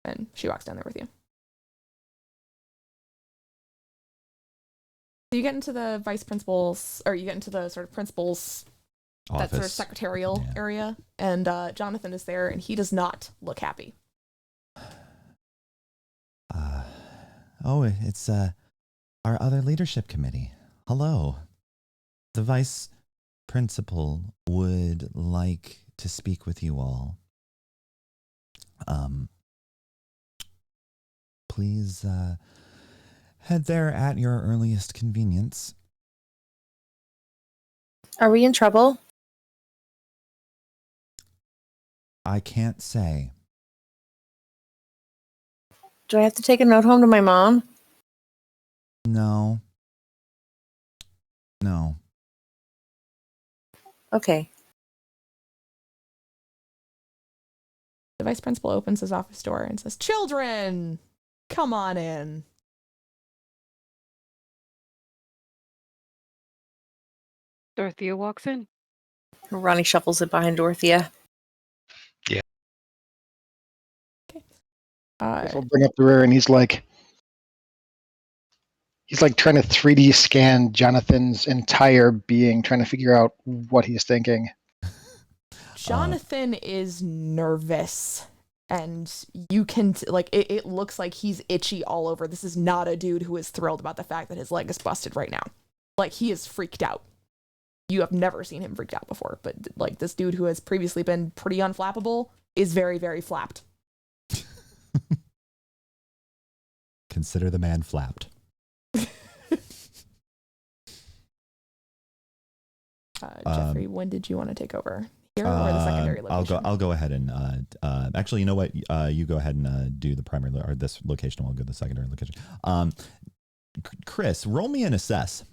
And she walks down there with you. So you get into the vice principal's, or you get into the sort of principal's, that sort of secretarial area, and Jonathan is there, and he does not look happy. It's our other leadership committee. Hello. The vice principal would like to speak with you all. Please head there at your earliest convenience. Are we in trouble? I can't say. Do I have to take a note home to my mom? No. Okay. The vice principal opens his office door and says, "Children, come on in." Dorothea walks in. Ronnie shuffles it behind Dorothea. He'll bring up the rear, and he's like trying to 3D scan Jonathan's entire being, trying to figure out what he's thinking. Jonathan is nervous, and you can it looks like he's itchy all over. This is not a dude who is thrilled about the fact that his leg is busted right now. Like, he is freaked out. You have never seen him freaked out before, but like, this dude who has previously been pretty unflappable is very, very flapped. Consider the man flapped. Jeffrey, when did you want to take over? Here or the secondary location? I'll go ahead and actually, you know what? You go ahead and do the primary or this location. I'll go to the secondary location. Chris, roll me an assess.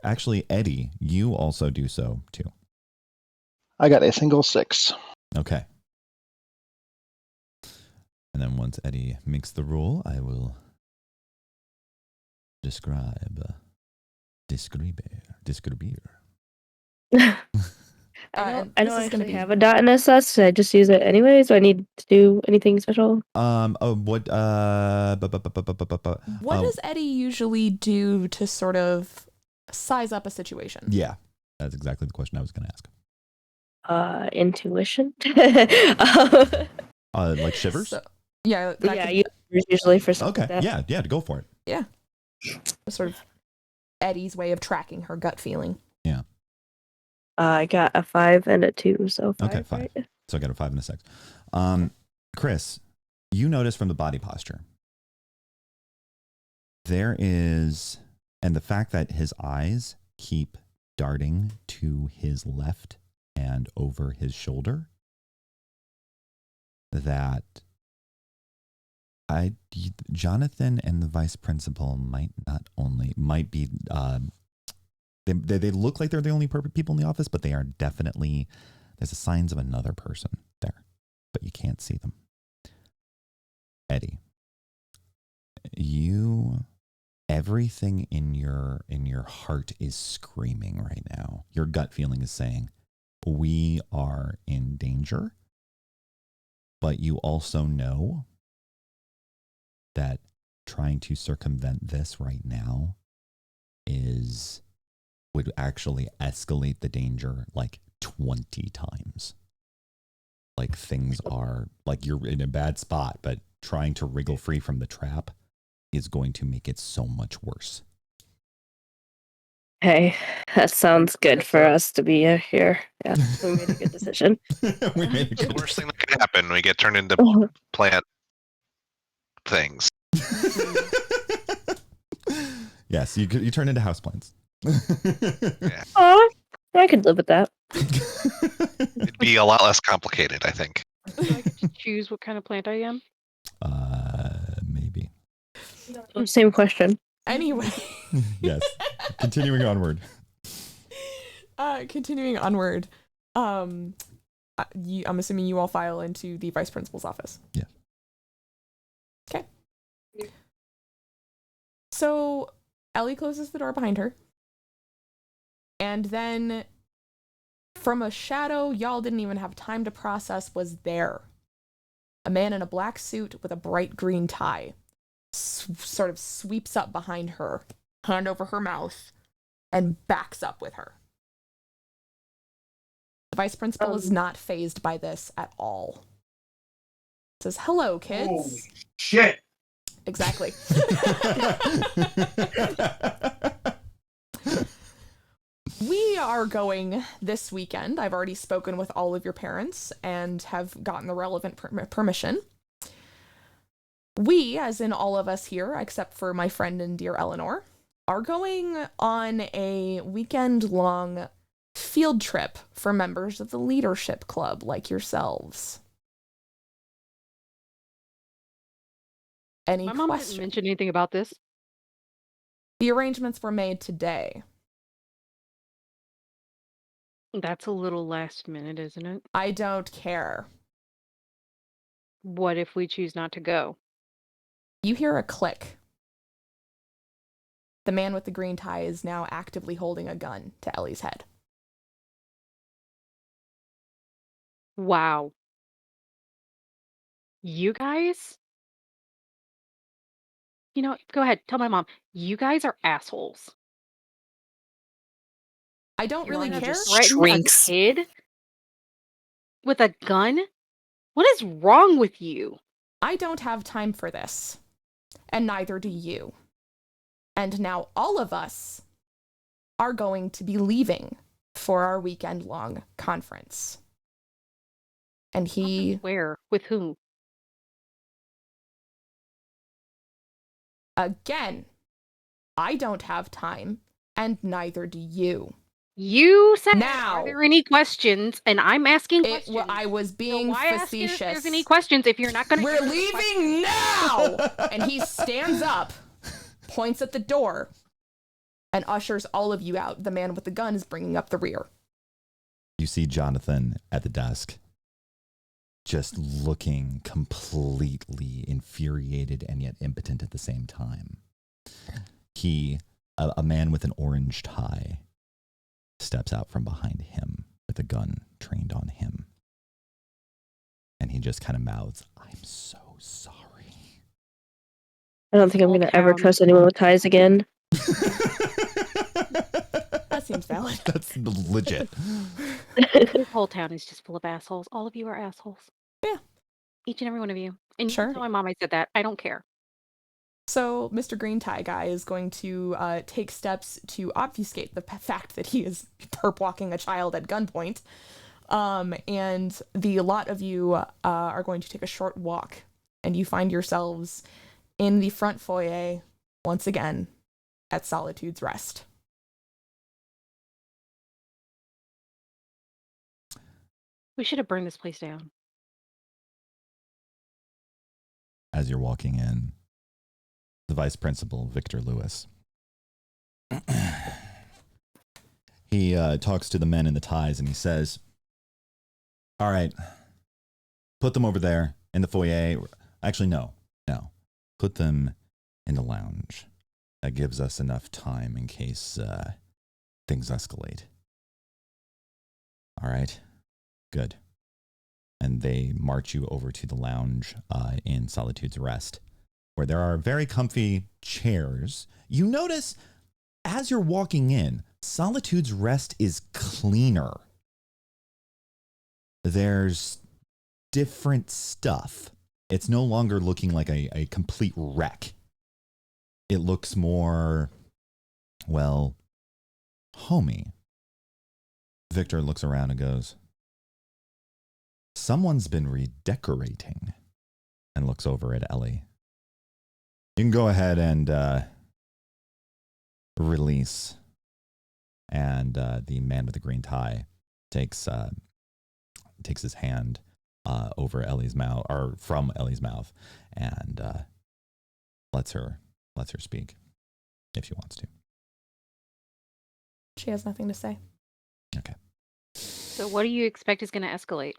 Actually, Eddie, you also do so too. I got a single 6. Okay. And then once Eddie makes the roll, I will describe. I don't actually have a dot in SS. Should I just use it anyways? Do I need to do anything special? What does Eddie usually do to sort of size up a situation? Yeah, that's exactly the question I was going to ask. Intuition. Like shivers? Usually for something okay. like that. Yeah, go for it. Yeah. Sort of Eddie's way of tracking her gut feeling. Yeah. I got a 5 and a 2, so 5. Okay, 5. Right? So I got a 5 and a 6. Chris, you notice from the body posture, there is, and the fact that his eyes keep darting to his left and over his shoulder, that Jonathan and the vice principal might be they look like they're the only people in the office, but they are definitely, there's the signs of another person there, but you can't see them. Eddie, everything in your heart is screaming right now. Your gut feeling is saying, we are in danger, but you also know that trying to circumvent this right now would actually escalate the danger like 20 times. Like, things are, like, you're in a bad spot, but trying to wriggle free from the trap is going to make it so much worse. Hey, that sounds good for us to be here. Yeah, we made a good decision. The worst thing that could happen, we get turned into plant things. Yes, you turn into houseplants. Yeah. Oh, I could live with that. It'd be a lot less complicated, I think. Do I get to choose what kind of plant I am? Maybe. Same question. Anyway. Yes. Continuing onward. I'm assuming you all file into the vice principal's office. Yeah. Okay. So Ellie closes the door behind her. And then from a shadow y'all didn't even have time to process was there. A man in a black suit with a bright green tie sort of sweeps up behind her, hand over her mouth, and backs up with her. The vice principal is not fazed by this at all. Says, "Hello, kids." Holy shit. Exactly. We are going this weekend. I've already spoken with all of your parents and have gotten the relevant permission. We, as in all of us here, except for my friend and dear Eleanor, are going on a weekend-long field trip for members of the leadership club like yourselves. Any My mom didn't questions? mention anything about this. The arrangements were made today. That's a little last minute, isn't it? I don't care. What if we choose not to go? You hear a click. The man with the green tie is now actively holding a gun to Ellie's head. Wow. You guys? You know, go ahead, tell my mom. You guys are assholes. I don't really Joanna care. just Threaten a shrinks. kid with a gun? What is wrong with you? I don't have time for this. And neither do you. And now all of us are going to be leaving for our weekend-long conference. And he, Where? With whom? again, I don't have time, and neither do you. You said, Now. are there any questions? And I'm asking It, questions. well, I was So being why ask if facetious. there's any questions if you're not going to We're leaving now! And he stands up, points at the door, and ushers all of you out. The man with the gun is bringing up the rear. You see Jonathan at the desk, just looking completely infuriated and yet impotent at the same time. A man with an orange tie, steps out from behind him with a gun trained on him. And he just kind of mouths, "I'm so sorry." I don't think I'm Whole going to ever town. trust anyone with ties again. That seems valid. That's legit. This whole town is just full of assholes. All of you are assholes. Yeah. Each and every one of you. And you Sure. can tell my mom I said that. I don't care. So Mr. Green Tie Guy is going to take steps to obfuscate the fact that he is perp walking a child at gunpoint. And the lot of you are going to take a short walk, and you find yourselves in the front foyer once again at Solitude's Rest. We should have burned this place down. As you're walking in, the vice principal, Victor Lewis, he talks to the men in the ties and he says, "All right, put them over there in the foyer. Actually, no. Put them in the lounge. That gives us enough time in case things escalate. All right, good." And they march you over to the lounge in Solitude's Rest, where there are very comfy chairs. You notice as you're walking in, Solitude's Rest is cleaner. There's different stuff. It's no longer looking like a complete wreck. It looks more, well, homey. Victor looks around and goes, "Someone's been redecorating," and looks over at Ellie. "You can go ahead and release." And the man with the green tie takes his hand over Ellie's mouth, or from Ellie's mouth, and lets her speak if she wants to. She has nothing to say. Okay. So what do you expect is going to escalate?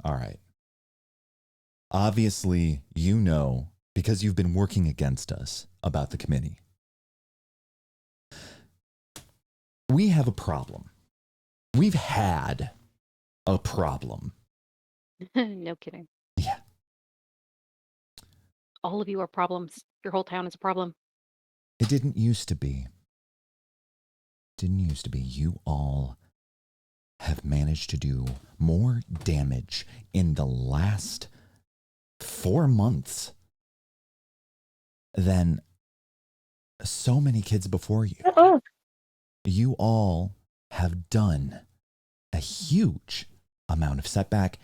All right. Obviously, you know, because you've been working against us, about the committee. We have a problem. We've had a problem. No kidding. Yeah. All of you are problems. Your whole town is a problem. It didn't used to be. You all have managed to do more damage in the last 4 months than so many kids before you. Oh, You all have done a huge amount of setback.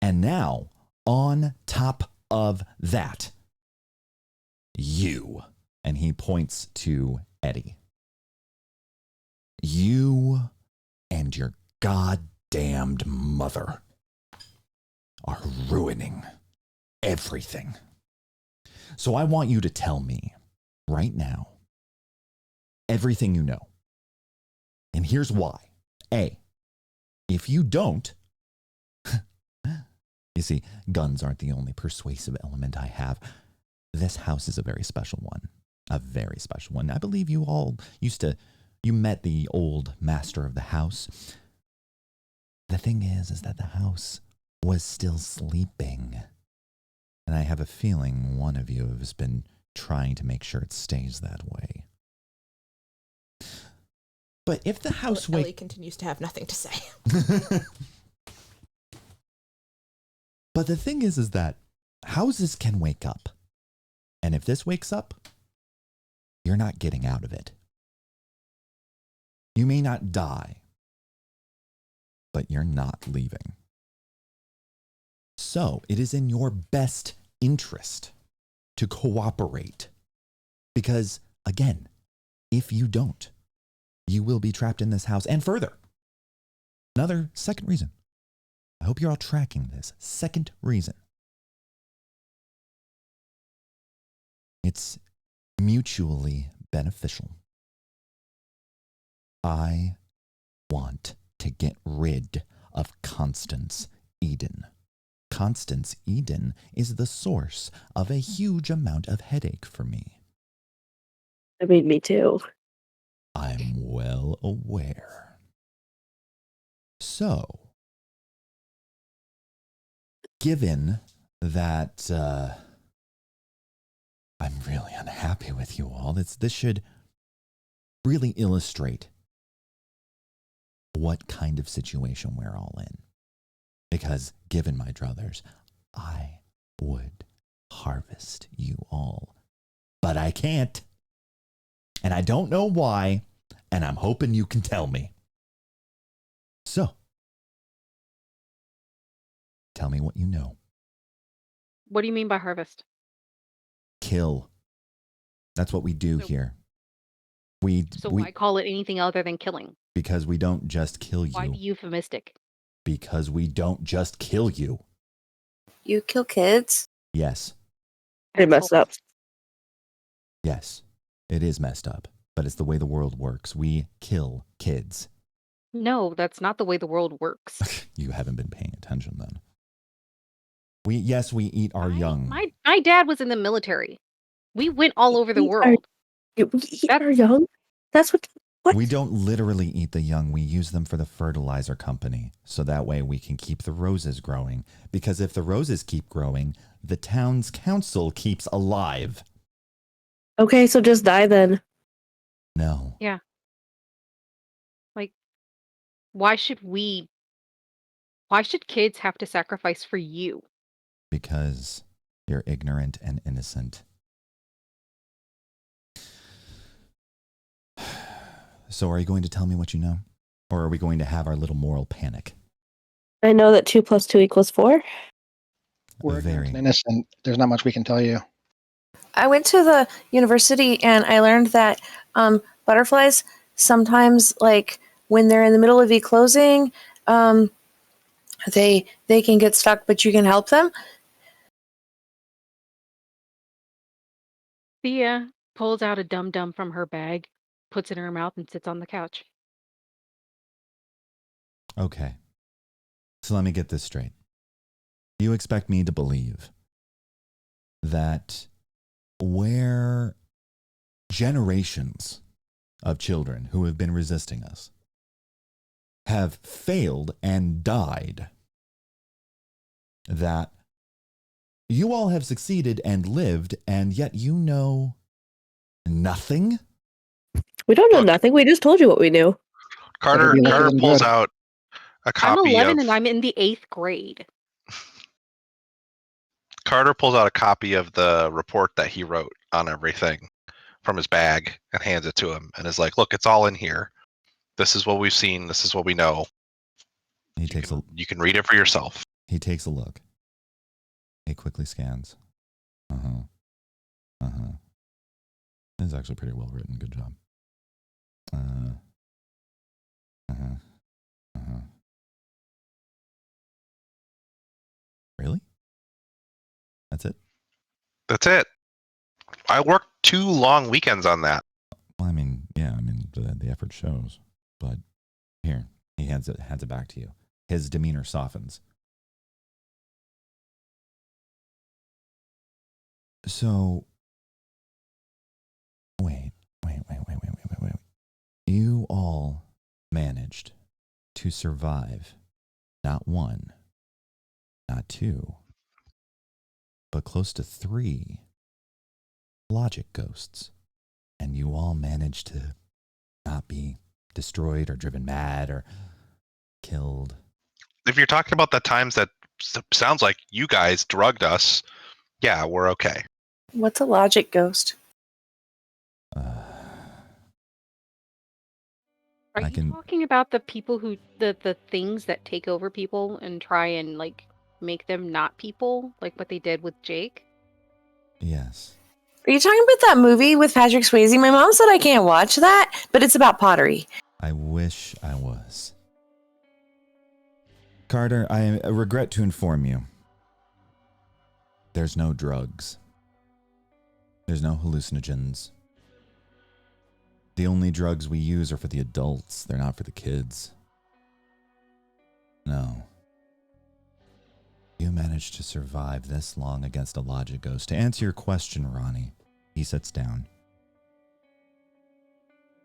And now, on top of that, you And he points to Eddie. You and your goddamned mother are ruining everything. So I want you to tell me right now everything you know. And here's why. A, if you don't, you see, guns aren't the only persuasive element I have. This house is a very special one. A very special one. I believe you all you met the old master of the house. The thing is that the house was still sleeping. And I have a feeling one of you has been trying to make sure it stays that way. But if the house Ellie continues to have nothing to say. But the thing is that houses can wake up. And if this wakes up, you're not getting out of it. You may not die, but you're not leaving. So it is in your best interest to cooperate. Because, again, if you don't, you will be trapped in this house. And further, another second reason. I hope you're all tracking this. Second reason. It's mutually beneficial. I want to get rid of Constance Eden. Constance Eden is the source of a huge amount of headache for me. I mean, me too. I'm well aware. So, given that I'm really unhappy with you all, this should really illustrate what kind of situation we're all in. Because given my druthers, I would harvest you all. But I can't. And I don't know why, and I'm hoping you can tell me. So, tell me what you know. What do you mean by harvest? Kill. That's what we do here. So why call it anything other than killing? Because we don't just kill you. Why be euphemistic? Because we don't just kill you. You kill kids? Yes. Pretty messed up. Yes. It is messed up, but it's the way the world works. We kill kids. No, that's not the way the world works. You haven't been paying attention then. We eat our young. My dad was in the military. We went all over the world. We eat our young? That's what? We don't literally eat the young. We use them for the fertilizer company. So that way we can keep the roses growing. Because if the roses keep growing, the town's council keeps alive. Okay, so just die then. No. Yeah. Like, why should kids have to sacrifice for you? Because you're ignorant and innocent. So are you going to tell me what you know? Or are we going to have our little moral panic? I know that 2 + 2 = 4. We're ignorant and innocent. There's not much we can tell you. I went to the university and I learned that butterflies sometimes, like when they're in the middle of eclosing, they can get stuck, but you can help them. Thea pulls out a dum-dum from her bag, puts it in her mouth, and sits on the couch. Okay. So let me get this straight. You expect me to believe that where generations of children who have been resisting us have failed and died, that you all have succeeded and lived, and yet you know nothing? We don't know nothing. We just told you what we knew. Carter pulls out a copy I'm 11 of... and I'm in the 8th grade. Carter pulls out a copy of the report that he wrote on everything from his bag and hands it to him and is like, look, it's all in here. This is what we've seen. This is what we know. You can read it for yourself. He takes a look. He quickly scans. was actually pretty well written. Good job. Really? That's it? That's it. I worked 2 long weekends on that. Well, I mean, yeah, the effort shows. But here, he hands it back to you. His demeanor softens. So, wait. You all managed to survive not 1, not 2, but close to 3 logic ghosts. And you all managed to not be destroyed or driven mad or killed. If you're talking about the times that sounds like you guys drugged us, yeah, we're okay. What's a logic ghost? Are I you can- talking about the people who the things that take over people and try and like make them not people, like what they did with Jake? Yes. Are you talking about that movie with Patrick Swayze? My mom said I can't watch that, but it's about pottery. I wish I was. Carter, I regret to inform you. There's no drugs. There's no hallucinogens. The only drugs we use are for the adults. They're not for the kids. No. You managed to survive this long against a logic ghost. To answer your question, Ronnie, he sits down.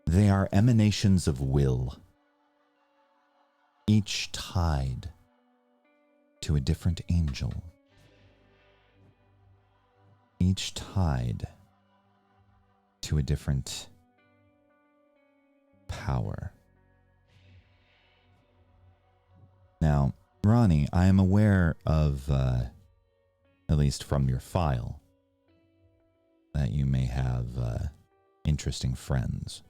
They are emanations of will, each tied to a different angel, each tied to a different power. Now, Ronnie, I am aware of, at least from your file, that you may have interesting friends.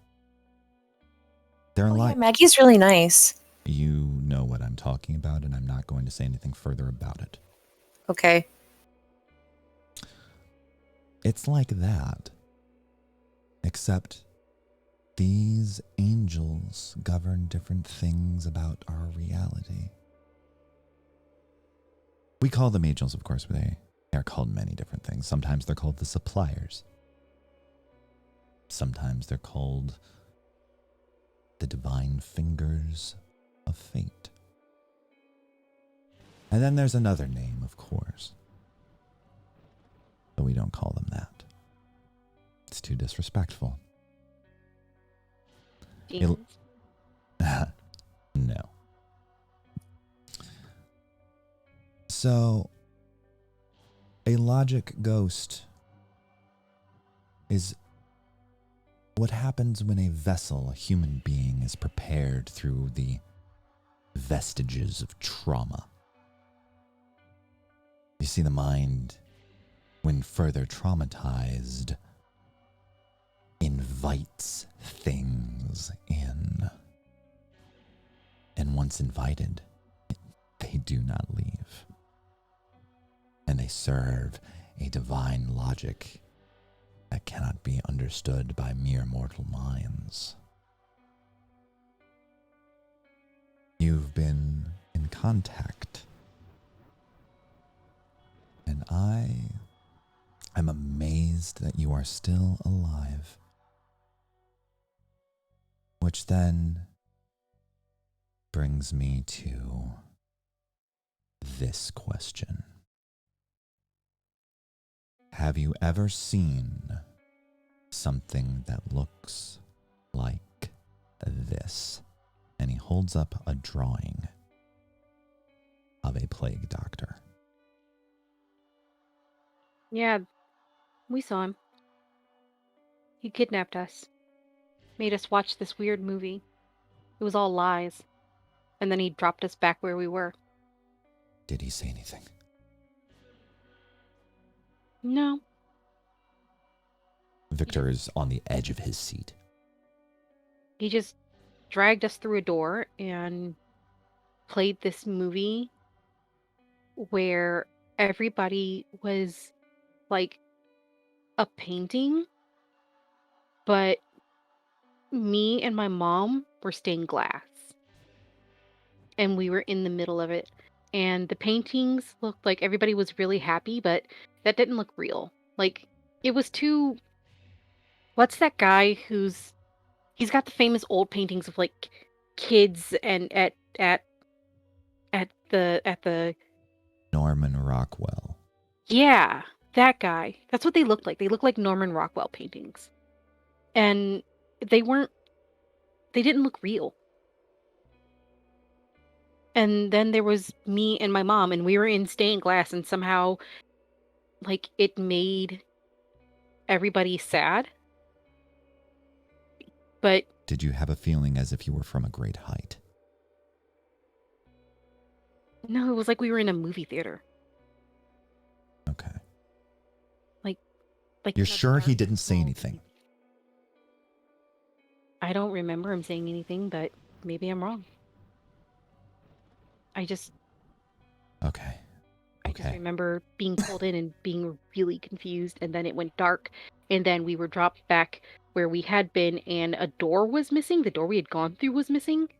They're Yeah, Maggie's really nice. You know what I'm talking about, and I'm not going to say anything further about it. Okay. It's like that. Except these angels govern different things about our reality. We call them angels, of course, but they are called many different things. Sometimes they're called the suppliers. Sometimes they're called the divine fingers of fate. And then there's another name, of course. But we don't call them that. It's too disrespectful. Demons? No. So, a logic ghost is what happens when a vessel, a human being, is prepared through the vestiges of trauma. You see, the mind, when further traumatized, invites things in. And once invited, they do not leave. And they serve a divine logic that cannot be understood by mere mortal minds. You've been in contact, and I am amazed that you are still alive. Which then brings me to this question. Have you ever seen something that looks like this? And he holds up a drawing of a plague doctor. Yeah, we saw him. He kidnapped us. Made us watch this weird movie. It was all lies. And then he dropped us back where we were. Did he say anything? No. Victor is on the edge of his seat. He just dragged us through a door and played this movie where everybody was like a painting but me and my mom were stained glass. And we were in the middle of it. And the paintings looked like everybody was really happy, but that didn't look real. Like, it was too... What's that guy he's got the famous old paintings of like kids and at the Norman Rockwell. yeah, that guy. That's what they looked like. They looked like Norman Rockwell paintings. And they didn't look real. And then there was me and my mom, and we were in stained glass, and somehow, like, it made everybody sad. But Did you have a feeling as if you were from a great height? no, it was like we were in a movie theater. Okay. Like You're in a sure he dark, didn't say small anything? movie. I don't remember him saying anything, but maybe I'm wrong. I just Okay. Okay. remember being pulled in and being really confused, and then it went dark, and then we were dropped back where we had been, and a door was missing. The door we had gone through was missing.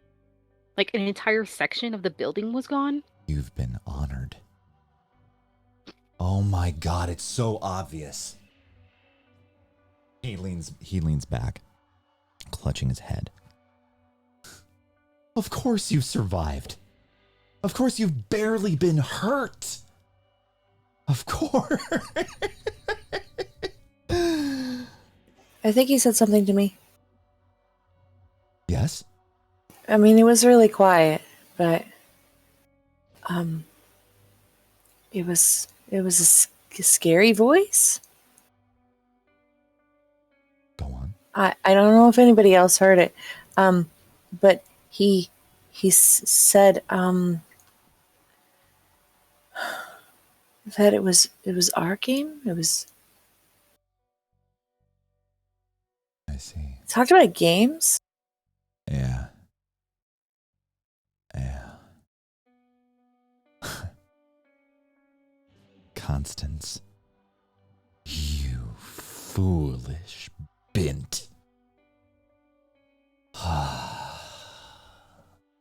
Like an entire section of the building was gone. You've been honored. Oh my God, it's so obvious. He leans back, clutching his head. Of course you survived. Of course you've barely been hurt. Of course. I think he said something to me. Yes? I mean, it was really quiet, but it was a scary voice. Go on. I don't know if anybody else heard it, but he said that it was our game. It was. I see. Talked about games. Yeah. Yeah. Constance. You foolish bint.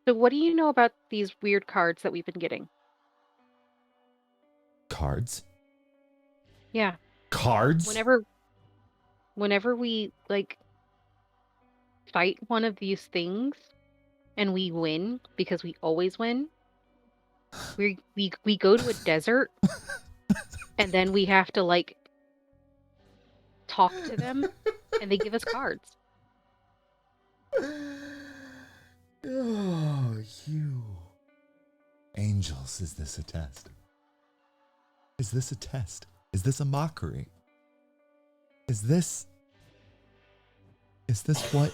So what do you know about these weird cards that we've been getting? Cards? Yeah. Cards? Whenever we like fight one of these things and we win, because we always win, we go to a desert and then we have to like talk to them and they give us cards. Oh, you. Angels, is this a test? Is this a test? Is this a mockery? Is this what?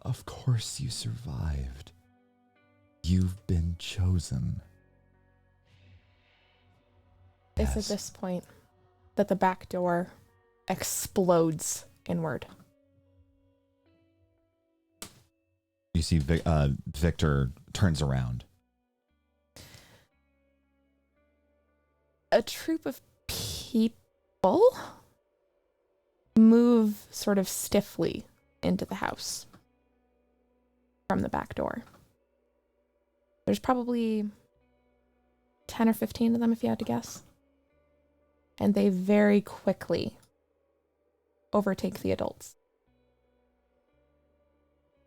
Of course you survived. You've been chosen. It's at this point that the back door explodes inward. You see Victor turns around. A troop of people move sort of stiffly into the house from the back door. There's probably 10 or 15 of them, if you had to guess. And they very quickly overtake the adults.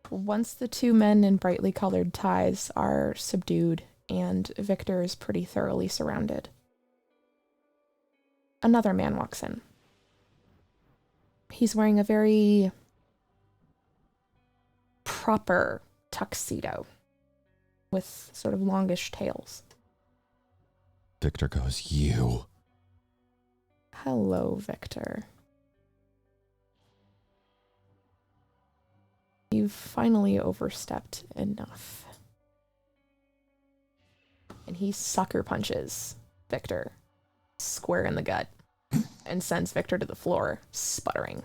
Once the two men in brightly colored ties are subdued and Victor is pretty thoroughly surrounded, another man walks in. He's wearing a very proper tuxedo with sort of longish tails. Victor goes, you. Hello, Victor. You've finally overstepped enough. And he sucker punches Victor square in the gut and sends Victor to the floor, sputtering.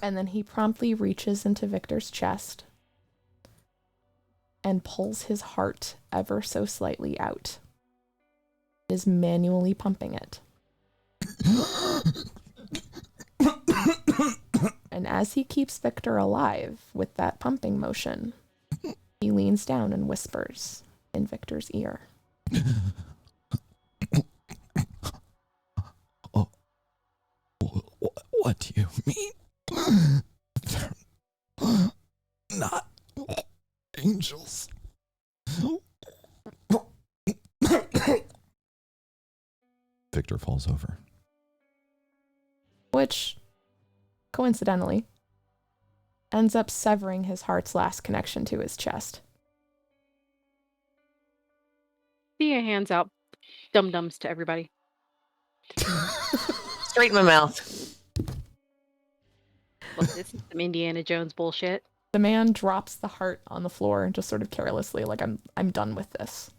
And then he promptly reaches into Victor's chest and pulls his heart ever so slightly out. is manually pumping it. And as he keeps Victor alive with that pumping motion, he leans down and whispers in Victor's ear. Oh, what do you mean? They're not angels. Victor falls over. Which, coincidentally, ends up severing his heart's last connection to his chest. Thea hands out dum-dums to everybody. Straight in my mouth. Look, this is some Indiana Jones bullshit. The man drops the heart on the floor and just sort of carelessly, like, I'm done with this.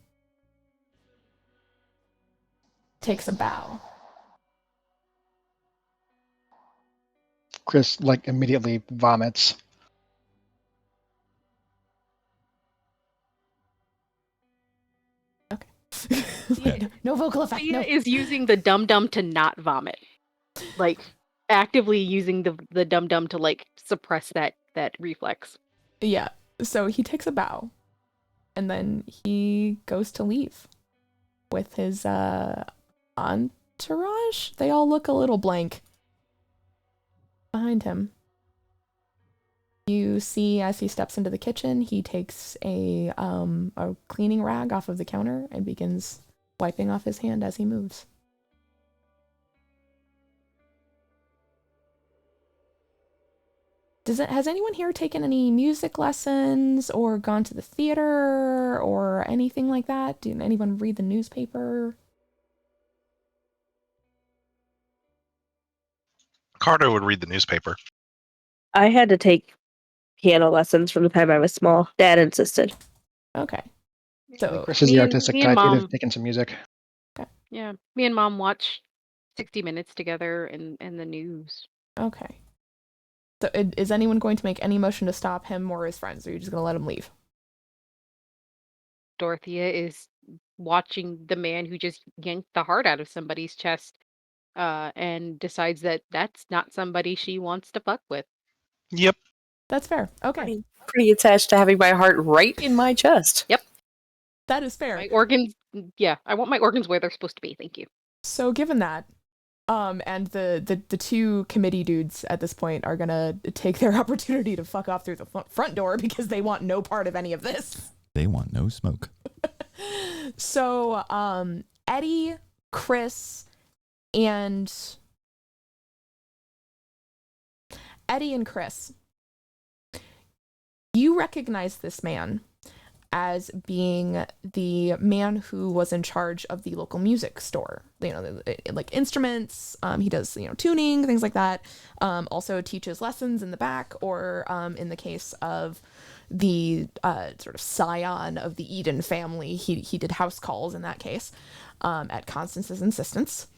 Takes a bow. Chris like immediately vomits. Okay. No vocal effect. Thea No. is using the dum-dum to not vomit. Like, actively using the dum-dum to, like, suppress that reflex. Yeah. So he takes a bow, and then he goes to leave with his entourage. They all look a little blank behind him. You see, as he steps into the kitchen, he takes a cleaning rag off of the counter and begins wiping off his hand as he moves. Has anyone here taken any music lessons or gone to the theater or anything like that? Did anyone read the newspaper? Carter would read the newspaper. I had to take piano lessons from the time I was small. Dad insisted. Okay. So Chris is Me the and- artistic me and type. He'd Mom- have taken some music. Yeah, me and Mom watch 60 Minutes together and the news. okay. So is anyone going to make any motion to stop him or his friends, or are you just going to let him leave? Dorothea is watching the man who just yanked the heart out of somebody's chest and decides that that's not somebody she wants to fuck with. Yep. That's fair. Okay. Pretty attached to having my heart right in my chest. That is fair. My organs, yeah, I want my organs where they're supposed to be. Thank you. So given that, and the two committee dudes at this point are gonna take their opportunity to fuck off through the front door because they want no part of any of this. They want no smoke. So, Eddie, Chris, and you recognize this man as being the man who was in charge of the local music store, like instruments. He does, tuning, things like that. Also teaches lessons in the back, or in the case of the sort of scion of the Eden family, he did house calls in that case, at Constance's insistence.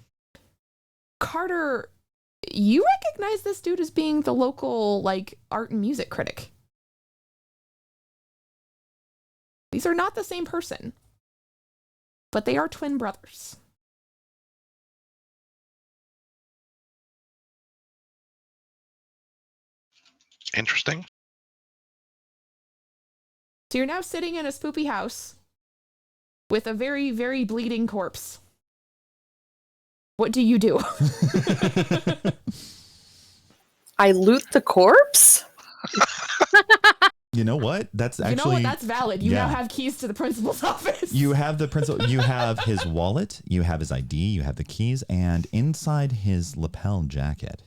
Carter, you recognize this dude as being the local, like, art and music critic. These are not the same person, but they are twin brothers. Interesting. So you're now sitting in a spoopy house with a very, very bleeding corpse. What do you do? I loot the corpse? You know what? That's actually... That's valid. You now have keys to the principal's office. You have the principal. You have his wallet. You have his ID. You have the keys. And inside his lapel jacket,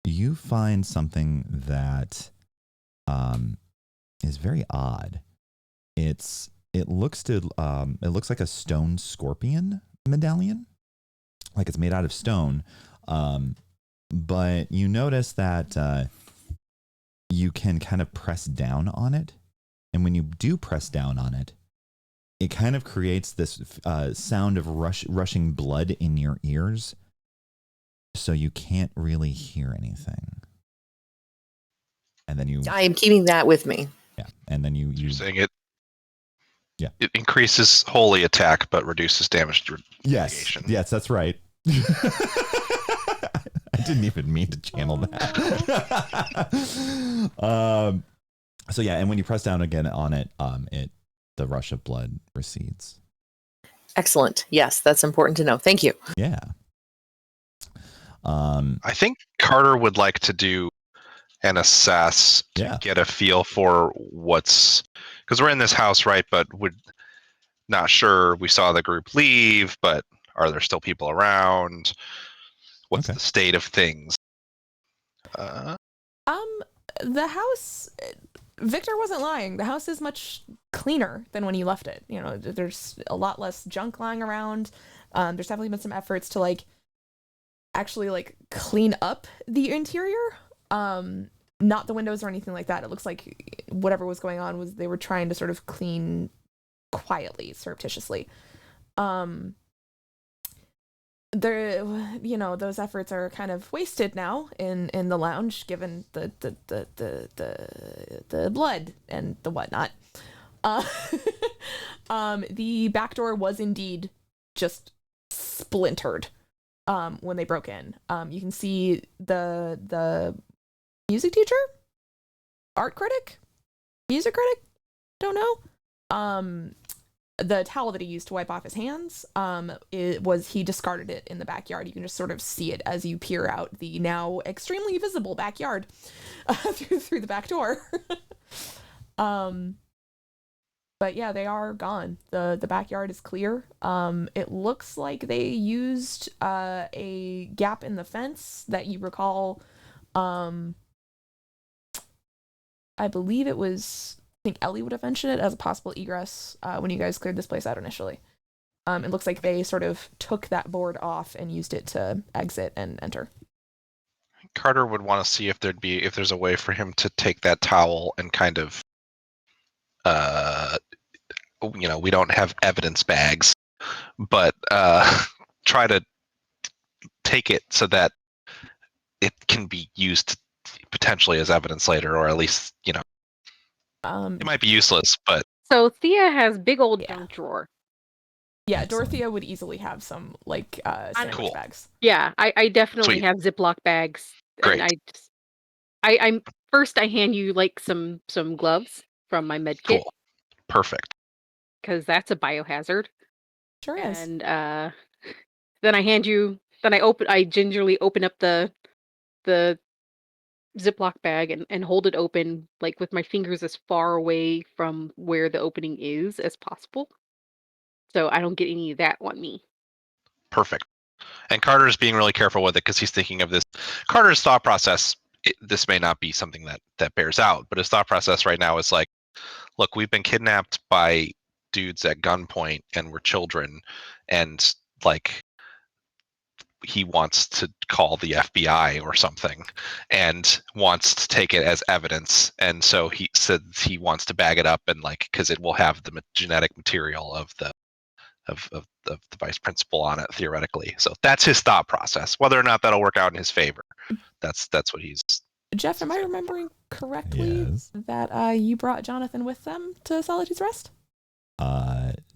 you find something that is very odd. It looks like a stone scorpion medallion, like it's made out of stone. But you notice that you can kind of press down on it. And when you do press down on it, it kind of creates this sound of rushing blood in your ears. So you can't really hear anything. And then I am keeping that with me. Yeah. And then you You're saying it. It increases holy attack, but reduces damage to Yes, radiation. yes, that's right. I didn't even mean to channel that. So yeah, and when you press down again on it, the rush of blood recedes. Excellent. Yes, that's important to know. Thank you. Yeah. I think Carter would like to do an assess to get a feel for what's, because we're in this house, right? But would not sure. We saw the group leave, but are there still people around? What's the state of things? The house, Victor wasn't lying. The house is much cleaner than when you left it. You know, there's a lot less junk lying around. There's definitely been some efforts to like actually like clean up the interior. Not the windows or anything like that. It looks like whatever was going on was they were trying to sort of clean quietly, surreptitiously. Those efforts are kind of wasted now in the lounge, given the blood and the whatnot. The back door was indeed just splintered when they broke in. You can see the music teacher, art critic, music critic, don't know. The towel that he used to wipe off his hands, he discarded it in the backyard. You can just sort of see it as you peer out the now extremely visible backyard through the back door. But yeah, they are gone. The backyard is clear. It looks like they used a gap in the fence that you recall. I believe it was, I think Ellie would have mentioned it as a possible egress when you guys cleared this place out initially. It looks like they sort of took that board off and used it to exit and enter. Carter would want to see if there's a way for him to take that towel and kind of, we don't have evidence bags, but try to take it so that it can be used potentially as evidence later, or at least, it might be useless, but. So Thea has big old junk drawer. Yeah, Excellent. Dorothea would easily have some sandwich Cool. bags. Yeah, I definitely Sweet. have Ziploc bags. Great. And I'm first I hand you like some gloves from my med kit. Cool. Perfect. Because that's a biohazard. Sure is. And then I gingerly open up the Ziploc bag and hold it open, like with my fingers as far away from where the opening is as possible. So I don't get any of that on me. Perfect. And Carter is being really careful with it because he's thinking of this. Carter's thought process, this may not be something that bears out, but his thought process right now is like, look, we've been kidnapped by dudes at gunpoint and we're children, and like he wants to call the FBI or something and wants to take it as evidence. And so he said he wants to bag it up and because it will have the genetic material of the vice principal on it theoretically. So that's his thought process. Whether or not that'll work out in his favor, that's what he's. Jeff, am I remembering correctly that you brought Jonathan with them to Solitude's Rest?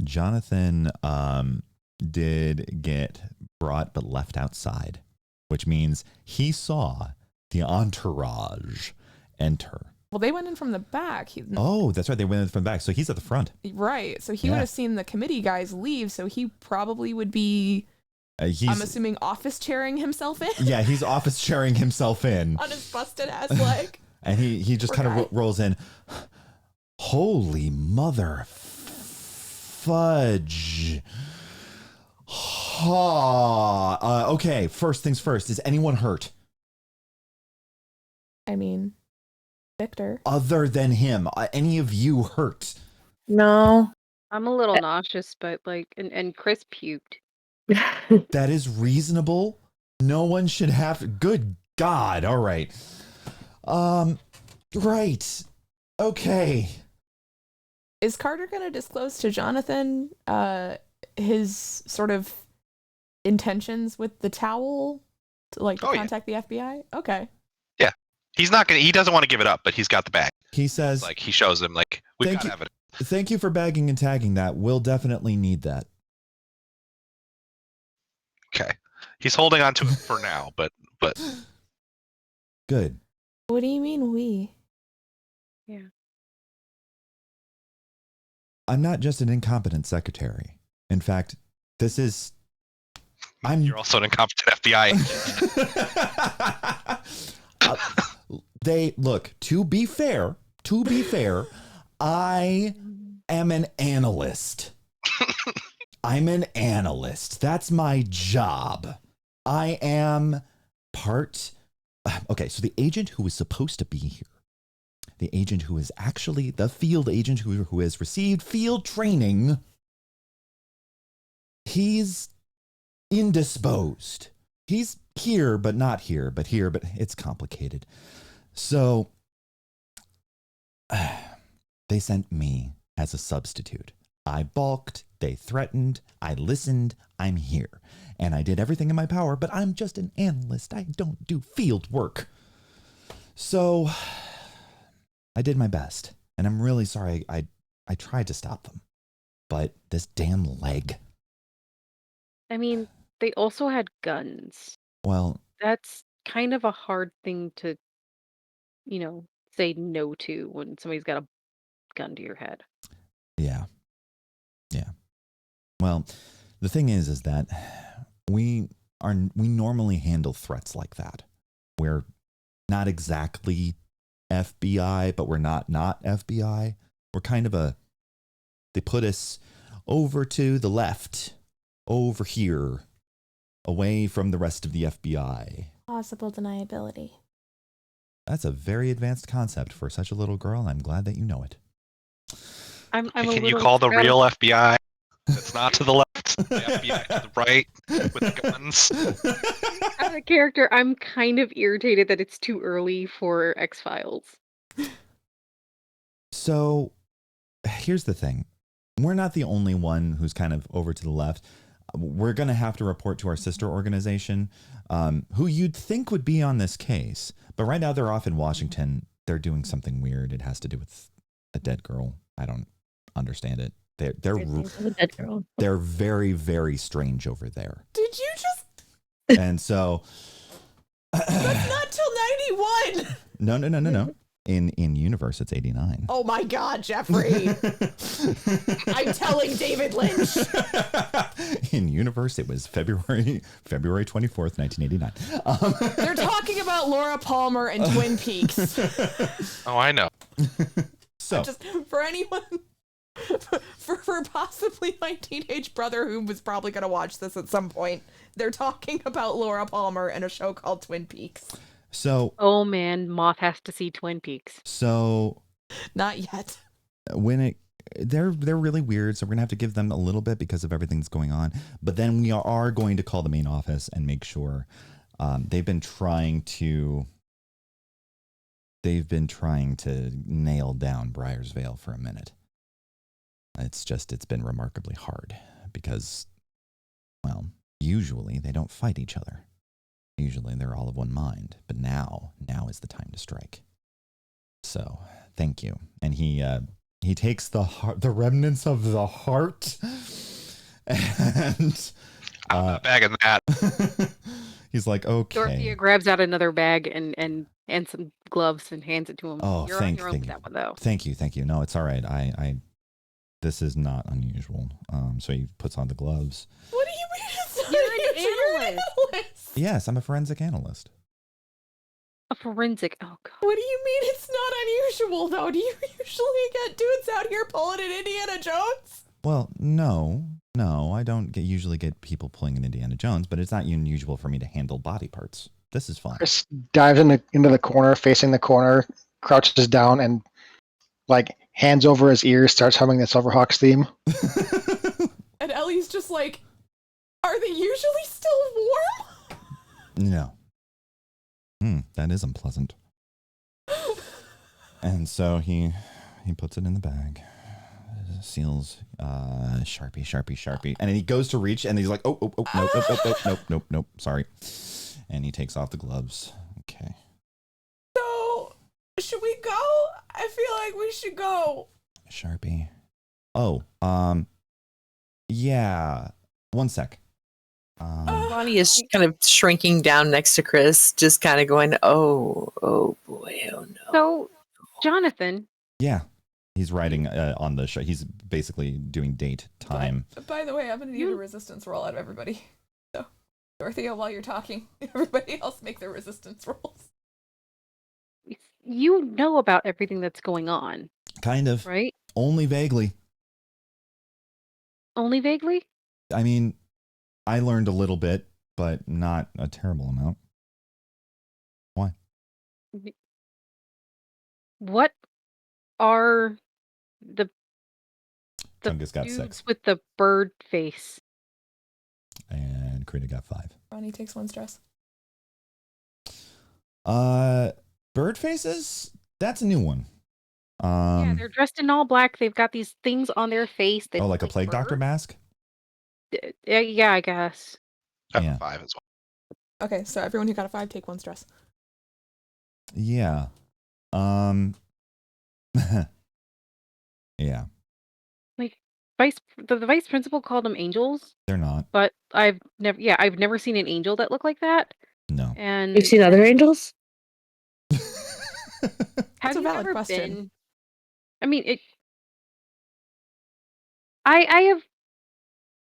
Jonathan did get brought but left outside, which means he saw the entourage enter. Well, they went in from the back. Oh, that's right. They went in from the back. So he's at the front. Right. So he would have seen the committee guys leave. So he probably would be, I'm assuming, office chairing himself in. Yeah, he's office chairing himself in. On his busted ass leg. And he just kind of rolls in. Holy mother fudge. Okay, first things first. Is anyone hurt? I mean, Victor. Other than him, any of you hurt? No. I'm a little nauseous, but and Chris puked. That is reasonable. No one should have. Good God. All right. Right. Okay. Is Carter going to disclose to Jonathan his sort of intentions with the towel to contact the FBI? Okay. Yeah. He doesn't want to give it up, but he's got the bag. He says, he shows him we've got evidence. Thank you for bagging and tagging that. We'll definitely need that. Okay. He's holding on to it for now, but Good. What do you mean we? I'm not just an incompetent secretary. In fact, this is... you're also an incompetent FBI agent. Look, to be fair, I am an analyst. I'm an analyst. That's my job. I am part... Okay, so the agent who is supposed to be here, the agent who is actually the field agent who has received field training, he's indisposed. He's here, but not here, but here, but it's complicated. So they sent me as a substitute. I balked, they threatened, I listened, I'm here. And I did everything in my power, but I'm just an analyst. I don't do field work. So I did my best, and I'm really sorry I tried to stop them. But this damn leg. I mean, they also had guns. Well, That's kind of a hard thing to, say no to when somebody's got a gun to your head. yeah. Yeah. Well, the thing is that we normally handle threats like that. We're not exactly FBI, but we're not FBI. We're kind of they put us over to the left, over here, away from the rest of the FBI. Possible deniability. That's a very advanced concept for such a little girl. I'm glad that you know it. Can you call the real FBI? It's not to the left, the FBI to the right with guns. As a character, I'm kind of irritated that it's too early for X-Files. So here's the thing. We're not the only one who's kind of over to the left. We're going to have to report to our sister organization, who you'd think would be on this case. But right now they're off in Washington. They're doing something weird. It has to do with a dead girl. I don't understand it. They're very, very strange over there. Did you just... And so... That's not till 91! No. In universe, it's 89. Oh my God, Jeffrey. I'm telling David Lynch. In universe, it was February 24th, 1989. They're talking about Laura Palmer and Twin Peaks. Oh, I know. So, just for anyone, for possibly my teenage brother who was probably going to watch this at some point, they're talking about Laura Palmer in a show called Twin Peaks. So, oh man, Moth has to see Twin Peaks. So, not yet. When they're really weird, so we're gonna have to give them a little bit because of everything that's going on. But then we are going to call the main office and make sure they've been trying to nail down Briarsvale for a minute. It's been remarkably hard because, well, usually they don't fight each other. Usually they're all of one mind, but now is the time to strike. So, thank you. And he takes the remnants of the heart, and I'm not bagging that. He's like, okay. Dorothea grabs out another bag and some gloves and hands it to him. Oh, You're on your own with that one, though. Thank you. No, it's all right. I this is not unusual. So he puts on the gloves. What do you mean it's not You're unusual? an analyst. Yes, I'm a forensic analyst. A forensic. Oh god. What do you mean it's not unusual though? Do you usually get dudes out here pulling an Indiana Jones? Well, no, I don't usually get people pulling an Indiana Jones, but it's not unusual for me to handle body parts. This is fun. Chris dives into the corner, facing the corner, crouches down, and like hands over his ears, starts humming the Silverhawks theme. And Ellie's just like, are they usually still warm? No. That is unpleasant. And so he puts it in the bag, seals, Sharpie. And he goes to reach, and he's like, oh, nope, sorry. And he takes off the gloves. Okay. So, should we go? I feel like we should go. Sharpie, Oh, yeah. One sec. Bonnie is kind of shrinking down next to Chris, just kind of going, oh boy, oh no. So, Jonathan. Yeah. He's writing on the show. He's basically doing date time. By the way, I'm going to need a resistance roll out of everybody. So, Dorothea, while you're talking, everybody else make their resistance rolls. You know about everything that's going on. Kind of. Right? Only vaguely. Only vaguely? I mean, I learned a little bit, but not a terrible amount. Why? What are the Chungus got dudes 6. with the bird face? And Krita got 5. Ronnie takes 1 stress. Bird faces? That's a new one. Yeah, they're dressed in all black. They've got these things on their face. That like a plague doctor mask? Yeah, I guess. I have a 5 as well. Okay, so everyone who got a 5, take 1 stress. Yeah. Yeah. Like the vice principal called them angels, They're not. but I've never seen an angel that looked like that. No. And You've seen other angels? That's a valid question. Been, I mean, I have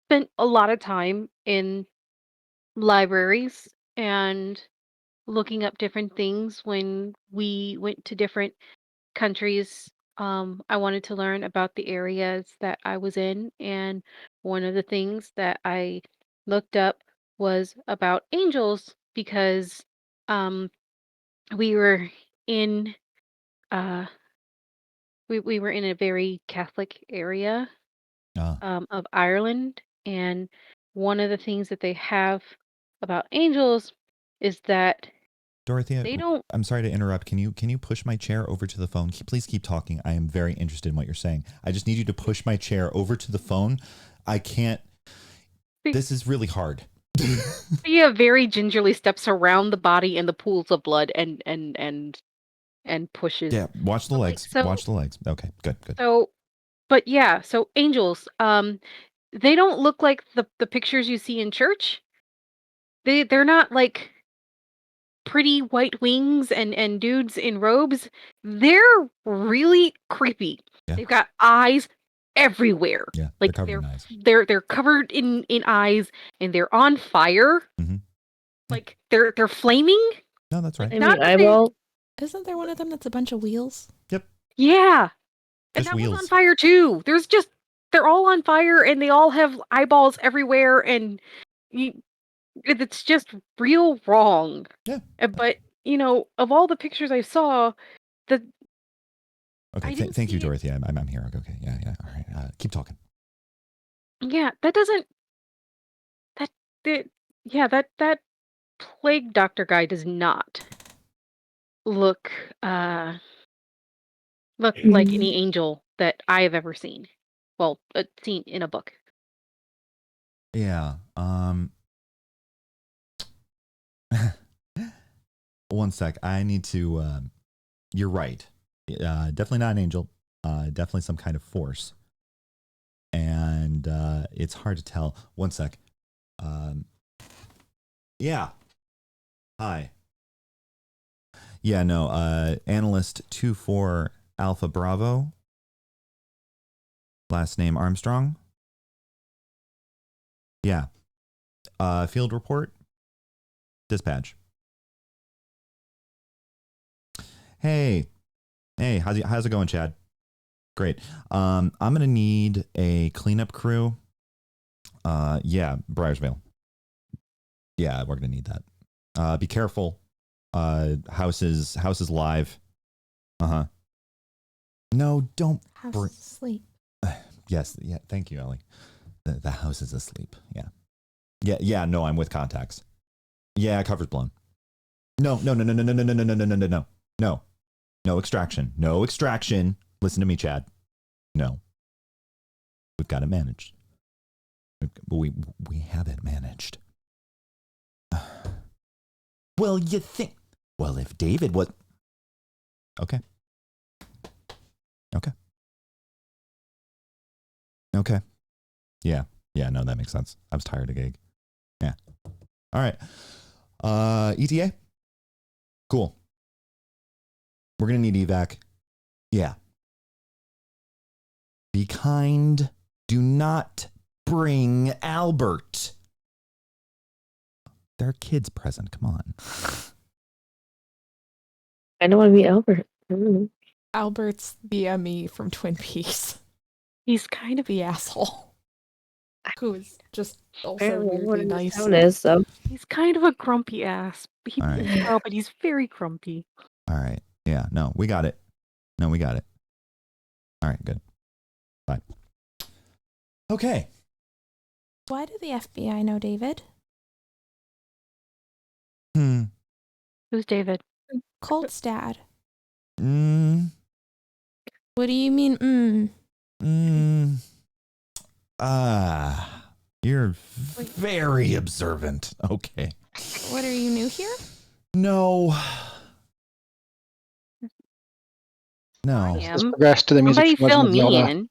spent a lot of time in libraries and looking up different things when we went to different countries. I wanted to learn about the areas that I was in, and one of the things that I looked up was about angels because um, we were in uh, we were in a very Catholic area of Ireland, and one of the things that they have about angels is that Dorothea, they don't. I'm sorry to interrupt. Can you push my chair over to the phone? Please keep talking. I am very interested in what you're saying. I just need you to push my chair over to the phone. I can't. This is really hard. Thea very gingerly steps around the body and the pools of blood and pushes. Yeah, watch the legs. Watch the legs. Okay, good. So, but yeah, so angels, they don't look like the pictures you see in church. They're not like pretty white wings and dudes in robes. They're really creepy. Yeah. They've got eyes everywhere. Yeah, like they're covered in eyes. They're covered in eyes, and they're on fire. Mm-hmm. Like they're flaming. No, that's right. I mean, eyeball. Isn't there one of them that's a bunch of wheels? Yep. Yeah. And Just that wheels. one's on fire too. They're all on fire, and they all have eyeballs everywhere, and it's just real wrong. Yeah. But of all the pictures I saw, Okay, thank you, Dorothy. I'm here. Okay, yeah. All right, keep talking. Yeah, that doesn't. That plague doctor guy does not look like any angel that I have ever seen. Well, seen in a book. Yeah. One sec. I need to. You're right. Definitely not an angel. Definitely some kind of force. And it's hard to tell. One sec. Yeah. Hi. Yeah, no. Analyst 24 Alpha Bravo. Last name Armstrong. Yeah. Field report. Dispatch. Hey, how's it going, Chad? Great. I'm gonna need a cleanup crew. Yeah, Briarsvale. Yeah, we're gonna need that. Be careful. House is live. No, don't. House is asleep. Yes, yeah. Thank you, Ellie. The house is asleep. Yeah. No, I'm with contacts. Yeah, cover's blown. No. No extraction. No extraction. Listen to me, Chad. No. We've got it managed. We have it managed. Well, you think. Well, if David was. Okay. Okay. Yeah. Yeah, no, that makes sense. I was tired of gig. Yeah. All right. ETA? Cool. We're going to need evac. Yeah. Be kind. Do not bring Albert. There are kids present. Come on. I don't want to be Albert. Albert's the ME from Twin Peaks. He's kind of The asshole. Who is just I also don't know what weirdly his nice. tone is, so. he's kind of a grumpy ass. He All right. means well, but he's very grumpy. All right. Yeah. No, we got it. No, we got it. All right. Good. Bye. Okay. Why do the FBI know David? Who's David? Colt's dad. Mm. What do you mean, You're very observant. Okay. What, are you new here? No. No. I Let's am. progress to the music Somebody from fill Legend of me Zelda. in.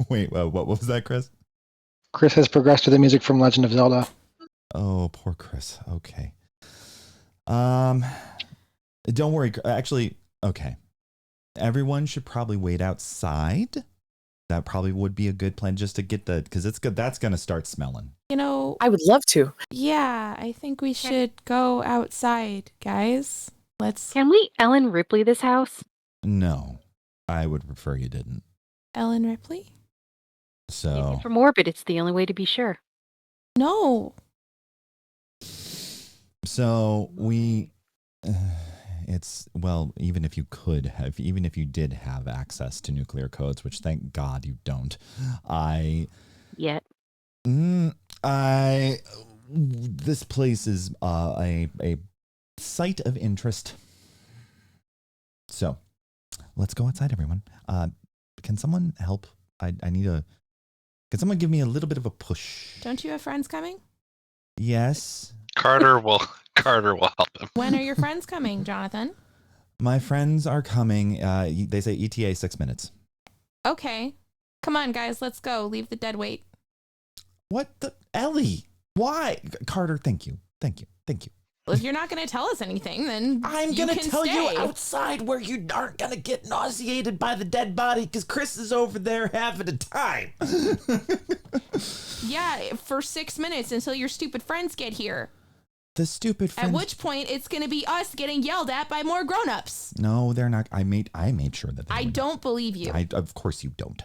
Wait, what was that, Chris? Chris has progressed to the music from Legend of Zelda. Oh, poor Chris. Okay. Don't worry. Actually, okay. Everyone should probably wait outside. That probably would be a good plan just to get because it's good. That's going to start smelling. You know, I would love to. yeah, I think we should go outside, guys. Let's. Can we Ellen Ripley this house? No, I would prefer you didn't. Ellen Ripley? So. If we're morbid, it's the only way to be sure. No. So we. It's well, even if you did have access to nuclear codes, which thank God you don't, this place is a site of interest. So let's go outside, everyone. Can someone help? Can someone give me a little bit of a push? Don't you have friends coming? Yes. Carter will help him. When are your friends coming, Jonathan? My friends are coming. They say ETA 6 minutes. Okay. Come on, guys, let's go. Leave the dead weight. What the Ellie? Why? Carter, thank you. Well, if you're not going to tell us anything, then I'm you gonna can tell you stay. outside where you aren't gonna get nauseated by the dead body because Chris is over there having a time. Yeah, for 6 minutes until your stupid friends get here. The stupid friends. At which point, it's going to be us getting yelled at by more grown-ups. No, they're not. I made sure that they I wouldn't. don't believe you. Of course you don't.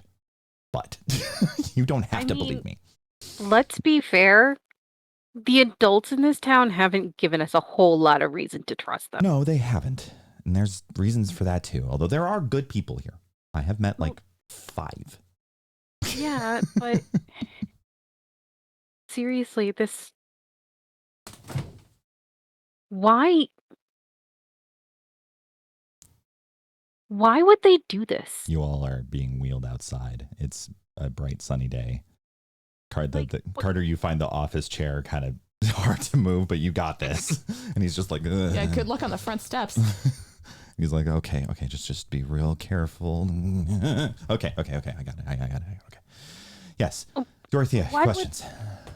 But you don't have to believe me. Let's be fair. The adults in this town haven't given us a whole lot of reason to trust them. No, they haven't. And there's reasons for that too. Although there are good people here. I have met like 5. Yeah, but seriously, why would they do this? You all are being wheeled outside. It's a bright sunny day. Carter, you find the office chair kind of hard to move, but you got this. And he's just like, ugh. Yeah, good luck on the front steps. He's like, okay, just be real careful. Okay, I got it. Okay. Yes, Dorothea, questions?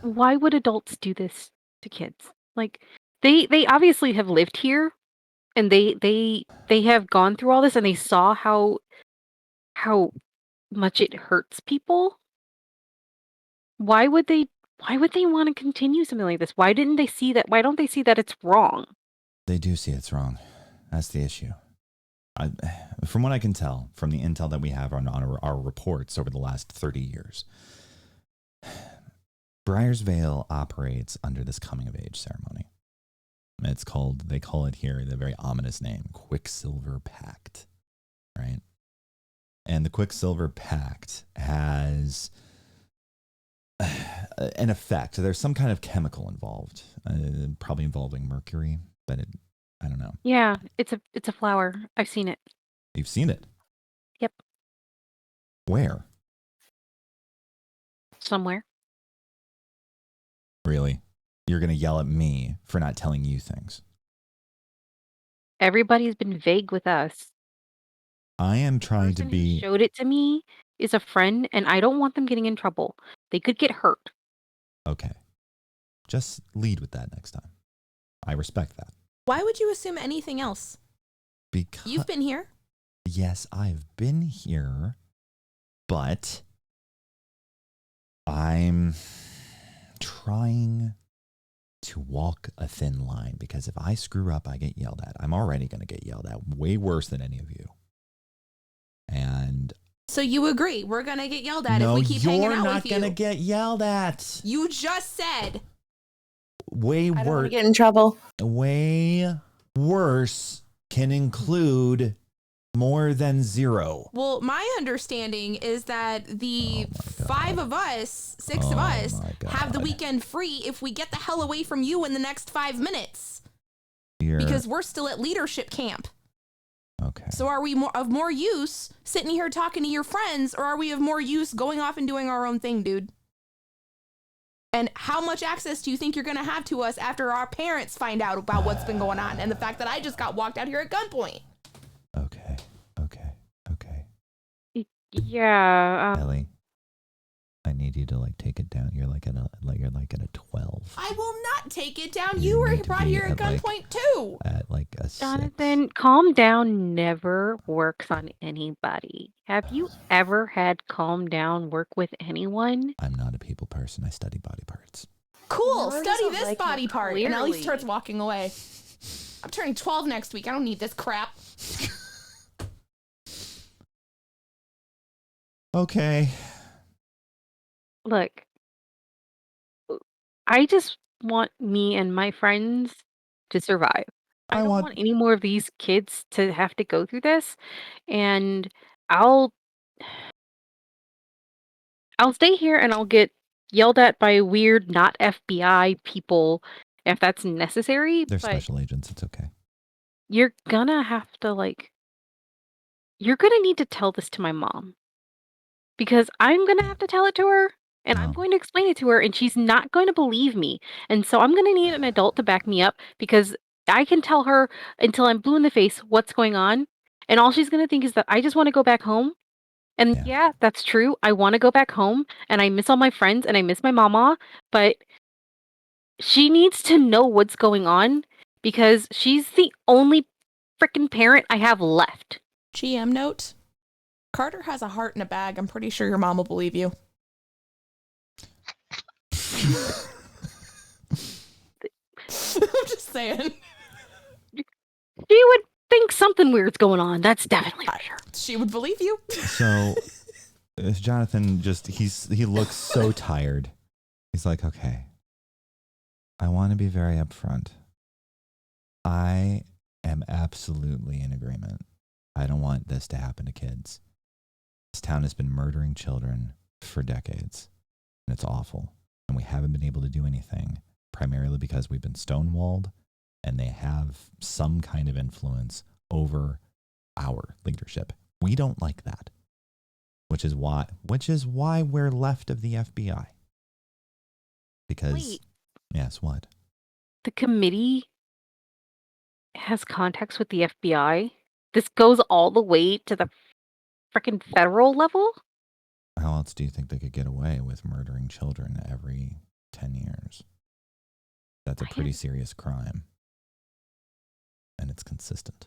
Why would adults do this to kids? Like, they obviously have lived here, and they have gone through all this, and they saw how much it hurts people. Why would they want to continue something like this? Why don't they see that it's wrong? They do see it's wrong. That's the issue. From what I can tell, from the intel that we have on our reports over the last 30 years, Briarsvale operates under this coming of age ceremony. They call it here the very ominous name, Quicksilver Pact, right? And the Quicksilver Pact has an effect. There's some kind of chemical involved, probably involving mercury, but I don't know. Yeah, it's a flower. I've seen it. You've seen it? Yep. Where? Somewhere. Really? You're going to yell at me for not telling you things. Everybody's been vague with us. I am trying to Person who be... showed it to me is a friend, and I don't want them getting in trouble. They could get hurt. Okay. Just lead with that next time. I respect that. Why would you assume anything else? Because You've been here. yes, I've been here, but I'm trying to walk a thin line, because if I screw up, I get yelled at. I'm already going to get yelled at way worse than any of you. And So you agree we're going to get yelled at if we keep hanging out with you? you're not going to get yelled at. You just said. Way I don't want to worse. get in trouble. Way worse can include more than 0. Well, my understanding is that the Oh my God. six of us, Oh my have the God. weekend free if we get the hell away from you in the next 5 minutes. You're- Because we're still at leadership camp. okay. So are we of more use sitting here talking to your friends, or are we of more use going off and doing our own thing, dude? And how much access do you think you're going to have to us after our parents find out about what's been going on and the fact that I just got walked out here at gunpoint? Okay. Yeah. Ellie, I need you to like take it down. You're like at a 12. I will not take it down. You You were need to brought be here at at, like, gunpoint too. At like a 6. Jonathan, calm down never works on anybody. Have you ever had calm down work with anyone? I'm not a people person. I study body parts. Cool. Laura Study doesn't this like body me, part. And Ellie clearly. starts walking away. I'm turning 12 next week. I don't need this crap. Okay. Look, I just want me and my friends to survive. I don't want any more of these kids to have to go through this, and I'll stay here and I'll get yelled at by weird not FBI people if that's necessary, They're but special agents. It's okay. you're gonna have to you're gonna need to tell this to my mom. Because I'm gonna have to tell it to her, and I'm No. going to explain it to her, and she's not going to believe me. And so I'm gonna need an adult to back me up, because I can tell her until I'm blue in the face what's going on, and all she's gonna think is that I just want to go back home. And Yeah. yeah, that's true. I want to go back home, and I miss all my friends, and I miss my mama, but she needs to know what's going on, because she's the only freaking parent I have left. GM note. Carter has a heart in a bag. I'm pretty sure your mom will believe you. I'm just saying. She would think something weird's going on. That's definitely for sure. She would believe you. So Jonathan he looks so tired. He's like, okay, I want to be very upfront. I am absolutely in agreement. I don't want this to happen to kids. This town has been murdering children for decades, and it's awful. And we haven't been able to do anything, primarily because we've been stonewalled, and they have some kind of influence over our leadership. We don't like that, which is why we're left of the FBI. Because, Wait. yes, what? The committee has contacts with the FBI. This goes all the way to the freaking federal level? How else do you think they could get away with murdering children every 10 years? That's a pretty serious crime. And it's consistent.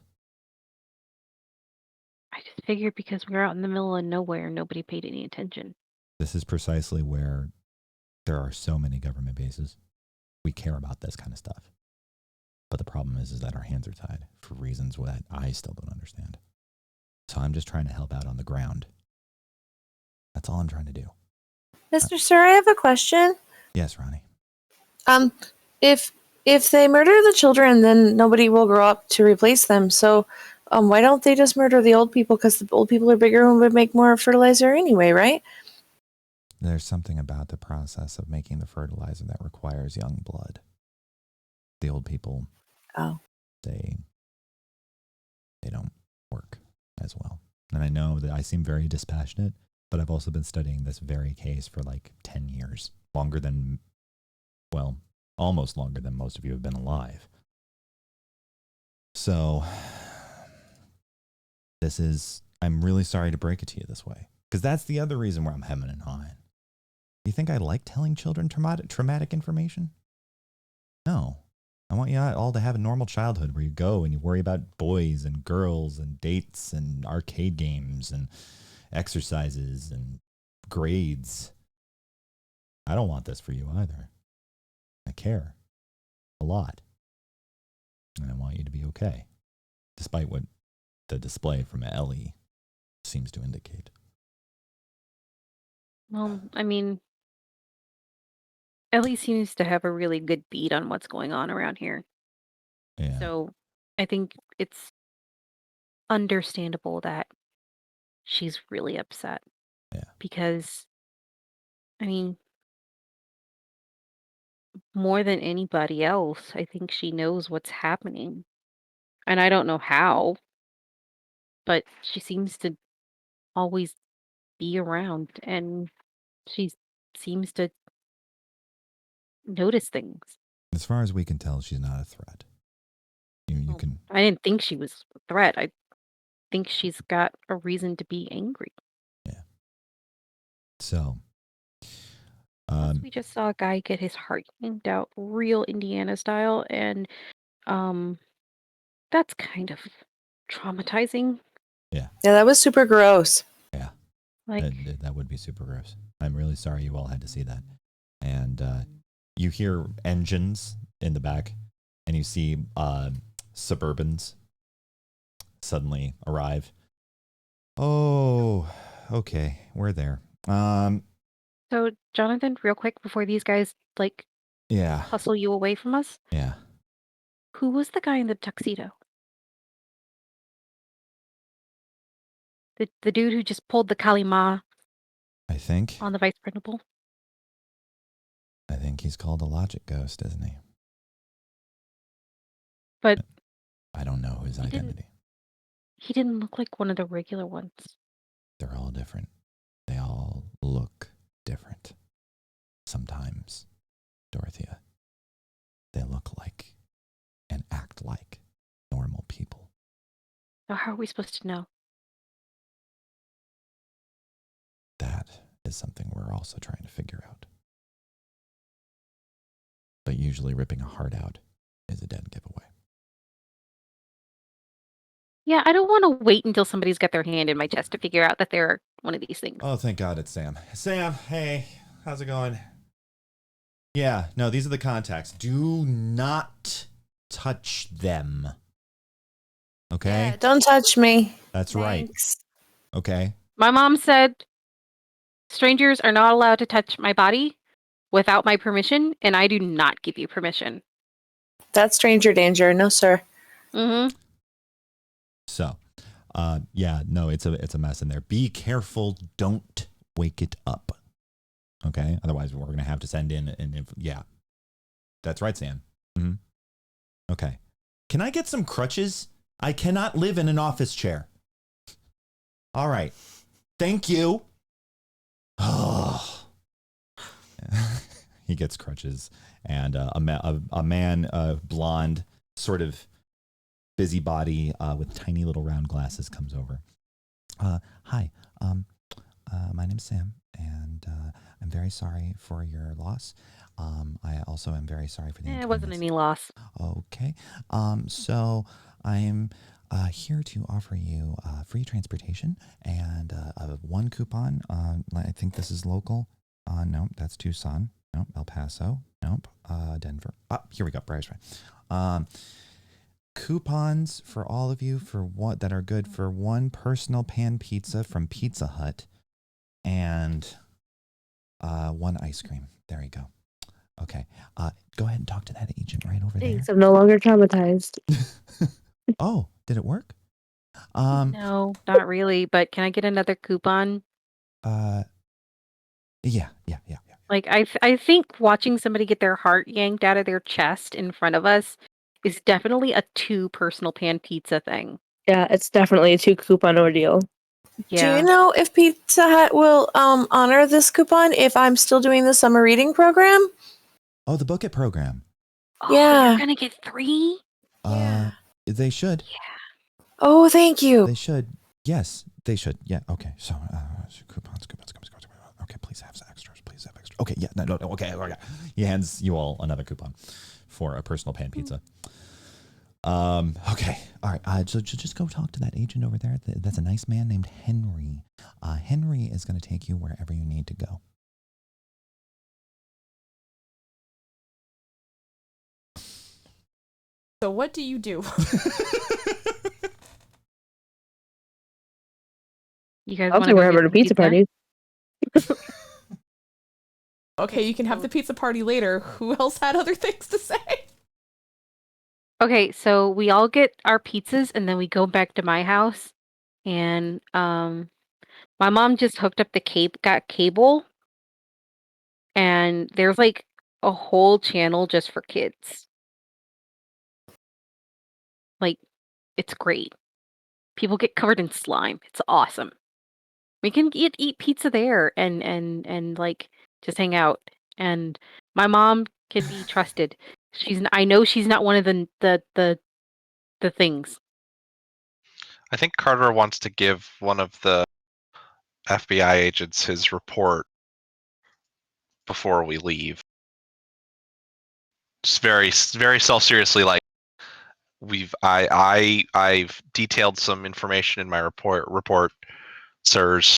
I just figured because we were out in the middle of nowhere, nobody paid any attention. This is precisely where there are so many government bases. We care about this kind of stuff. But the problem is that our hands are tied for reasons that I still don't understand. So I'm just trying to help out on the ground. That's all I'm trying to do. Mr. Sir, I have a question. Yes, Ronnie. If they murder the children, then nobody will grow up to replace them. So, why don't they just murder the old people? Because the old people are bigger and would make more fertilizer anyway, right? There's something about the process of making the fertilizer that requires young blood. The old people, they don't work as well. And I know that I seem very dispassionate, but I've also been studying this very case for like 10 years. Almost longer than most of you have been alive. So, I'm really sorry to break it to you this way. Because that's the other reason where I'm hemming and hawing. You think I like telling children traumatic information? No. I want you all to have a normal childhood where you go and you worry about boys and girls and dates and arcade games and exercises and grades. I don't want this for you either. I care a lot. And I want you to be okay, despite what the display from Ellie seems to indicate. Well, I mean, Ellie seems to have a really good beat on what's going on around here. Yeah. So I think it's understandable that she's really upset. Yeah. Because, I mean, more than anybody else, I think she knows what's happening. And I don't know how, but she seems to always be around and she seems to notice things. As far as we can tell, she's not a threat. You Well, can. I didn't think she was a threat. I think she's got a reason to be angry. Yeah. So. Plus, we just saw a guy get his heart yanked out real Indiana style, and that's kind of traumatizing. Yeah, that was super gross. Yeah. Like, that would be super gross. I'm really sorry you all had to see that. And you hear engines in the back, and you see Suburbans suddenly arrive. Oh, okay, we're there. so Jonathan, real quick before these guys Yeah, hustle you away from us, yeah. who was the guy in the tuxedo? The dude who just pulled the Kalima I think on the vice principal? he's called a logic ghost, isn't he? But I don't know his identity. he didn't look like one of the regular ones. They're all different. They all look different. Sometimes, Dorothea, they look like and act like normal people. So how are we supposed to know? That is something we're also trying to figure out. But usually ripping a heart out is a dead giveaway. Yeah, I don't want to wait until somebody's got their hand in my chest to figure out that they're one of these things. Oh, thank God it's Sam. Sam, hey, how's it going? Yeah, no, these are the contacts. Do not touch them. Okay? Yeah, don't touch me. That's right. Thanks. Okay? My mom said strangers are not allowed to touch my body without my permission, and I do not give you permission. That's stranger danger. No, sir. Mm-hmm. So, yeah, no, it's a mess in there. Be careful. Don't wake it up. Okay? Otherwise, we're going to have to send in yeah. That's right, Sam. Mm-hmm. Okay. Can I get some crutches? I cannot live in an office chair. All right. Thank you. Oh. He gets crutches, and a man, blonde, sort of busybody with tiny little round glasses comes over. Hi, my name's Sam, and I'm very sorry for your loss. I also am very sorry for the It wasn't inconvenience. any loss. Okay. So I'm here to offer you free transportation and one coupon. I think this is local. Nope, that's Tucson. Nope, El Paso. Nope, Denver. Here we go, Briar's right. Coupons for all of you for what that are good for one personal pan pizza from Pizza Hut and one ice cream. There you go. Okay. Go ahead and talk to that agent right over there. Thanks. I'm no longer traumatized. Oh, did it work? No, not really. But can I get another coupon? Yeah. Like I think watching somebody get their heart yanked out of their chest in front of us is definitely a 2 personal pan pizza thing. Yeah, it's definitely a 2 coupon ordeal. Yeah. Do you know if Pizza Hut will honor this coupon if I'm still doing the summer reading program? Oh, the Book It program. Oh, Yeah. you're gonna get 3? Yeah. They should. Yeah. Oh, thank you. They should. Yes, they should. Yeah. Okay. So coupons. Okay, please have extras. Please have extras. Okay. Yeah. No. Okay. He hands you all another coupon for a personal pan pizza. Okay. All right. So just go talk to that agent over there. That's a nice man named Henry. Henry is going to take you wherever you need to go. So what do you do? You guys I'll want say to we're having a pizza party. Okay, you can have the pizza party later. Who else had other things to say? Okay, so we all get our pizzas and then we go back to my house. And my mom just hooked up got cable, and there's like a whole channel just for kids. Like, it's great. People get covered in slime. It's awesome. We can eat pizza there and like just hang out. And my mom can be trusted. I know she's not one of the things. I think Carter wants to give one of the FBI agents his report before we leave. Just very, very self-seriously, like I've detailed some information in my report, sirs,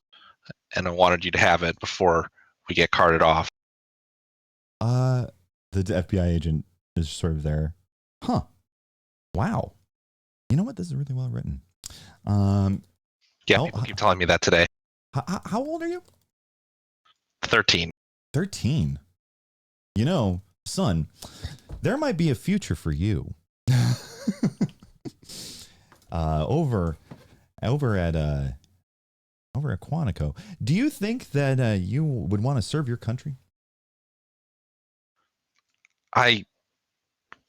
and I wanted you to have it before we get carted off. The FBI agent is sort of there. Huh. Wow. You know what? This is really well written. Yeah, people keep telling me that today. How old are you? 13. 13. You know, son, there might be a future for you. Over at Quantico. Do you think that you would want to serve your country? I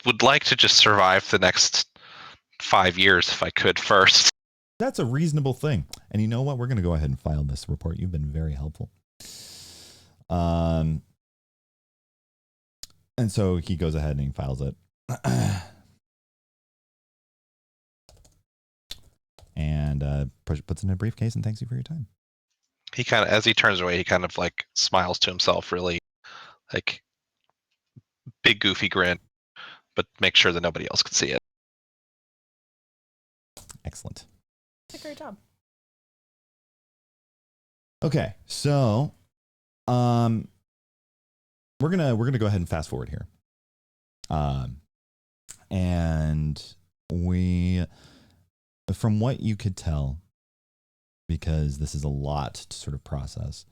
would like to just survive the next 5 years if I could first. That's a reasonable thing. And you know what? We're going to go ahead and file this report. You've been very helpful. And so he goes ahead and he files it. And puts it in a briefcase and thanks you for your time. He kind of, as he turns away, he kind of like smiles to himself, really, like big goofy grin, but make sure that nobody else can see it. Excellent. Great job. Okay, so we're gonna go ahead and fast forward here. And we, from what you could tell, because this is a lot to sort of process,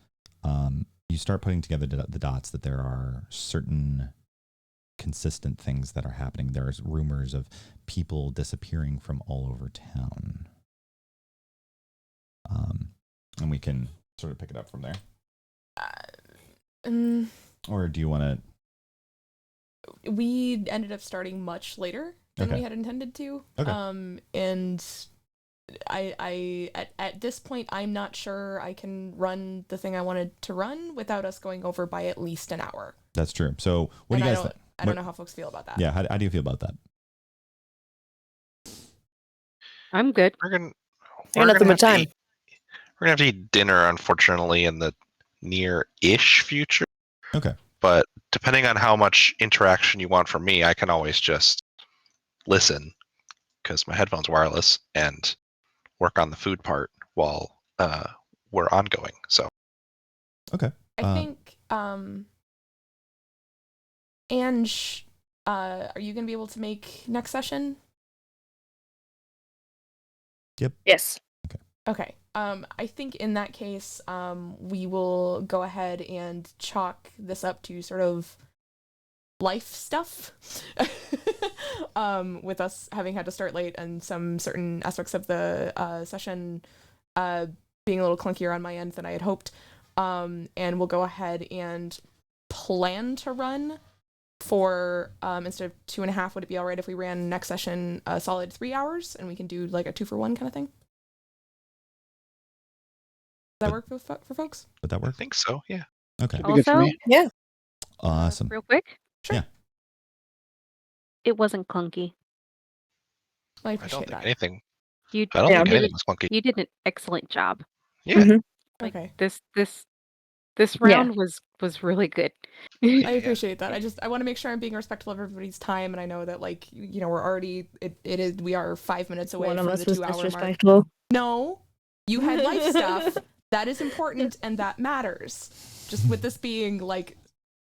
you start putting together the dots that there are certain consistent things that are happening. There's rumors of people disappearing from all over town. And we can sort of pick it up from there. Or do you want to? We ended up starting much later than we had intended to. Okay. And I at this point, I'm not sure I can run the thing I wanted to run without us going over by at least an hour. That's true. So what do you guys think? I don't know how folks feel about that. Yeah, how do you feel about that? I'm good. We're gonna have to eat dinner, unfortunately, in the near-ish future. Okay. But depending on how much interaction you want from me, I can always just listen because my headphone's wireless and work on the food part while we're ongoing. So. Okay. I think Ange, are you going to be able to make next session? Yep. Yes. Okay. I think in that case, we will go ahead and chalk this up to sort of life stuff. With us having had to start late and some certain aspects of the session being a little clunkier on my end than I had hoped. And we'll go ahead and plan to run for instead of 2.5, would it be all right if we ran next session a solid 3 hours and we can do like a 2-for-1 kind of thing? Does that work for folks? Would that work? I think so, yeah. Okay. That'd be good for Also, me. Yeah. Awesome. real quick. Sure. Yeah. It wasn't clunky. I I appreciate don't think that. anything You I don't Yeah. think did anything was clunky. you did an excellent job. Yeah. Mhm. Like Okay. this round was really good. I appreciate that. I want to make sure I'm being respectful of everybody's time, and I know that like we're already we are 5 minutes away One of from us the was 2 hour mark. disrespectful. No, you had life stuff that is important and that matters. Just with this being like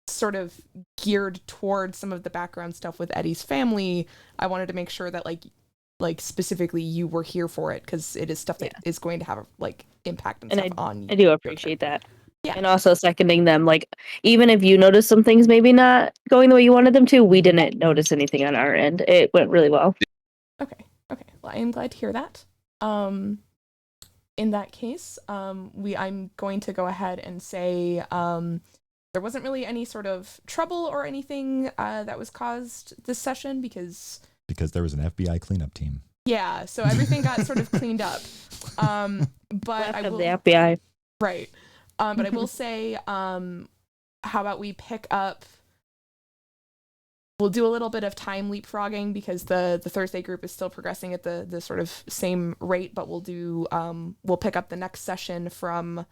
sort of geared towards some of the background stuff with Eddie's family, I wanted to make sure that like specifically you were here for it because it is stuff that is going to have like impact and And stuff on you. I do appreciate that. Yeah. And also seconding them, like, even if you notice some things maybe not going the way you wanted them to, we didn't notice anything on our end. It went really well. Okay. Well, I am glad to hear that. In that case, I'm going to go ahead and say there wasn't really any sort of trouble or anything that was caused this session because Because there was an FBI cleanup team. yeah, so everything got sort of cleaned up. But Left I of will the FBI. right. But I will say, how about we pick up? We'll do a little bit of time leapfrogging because the Thursday group is still progressing at the sort of same rate, but we'll pick up the next session from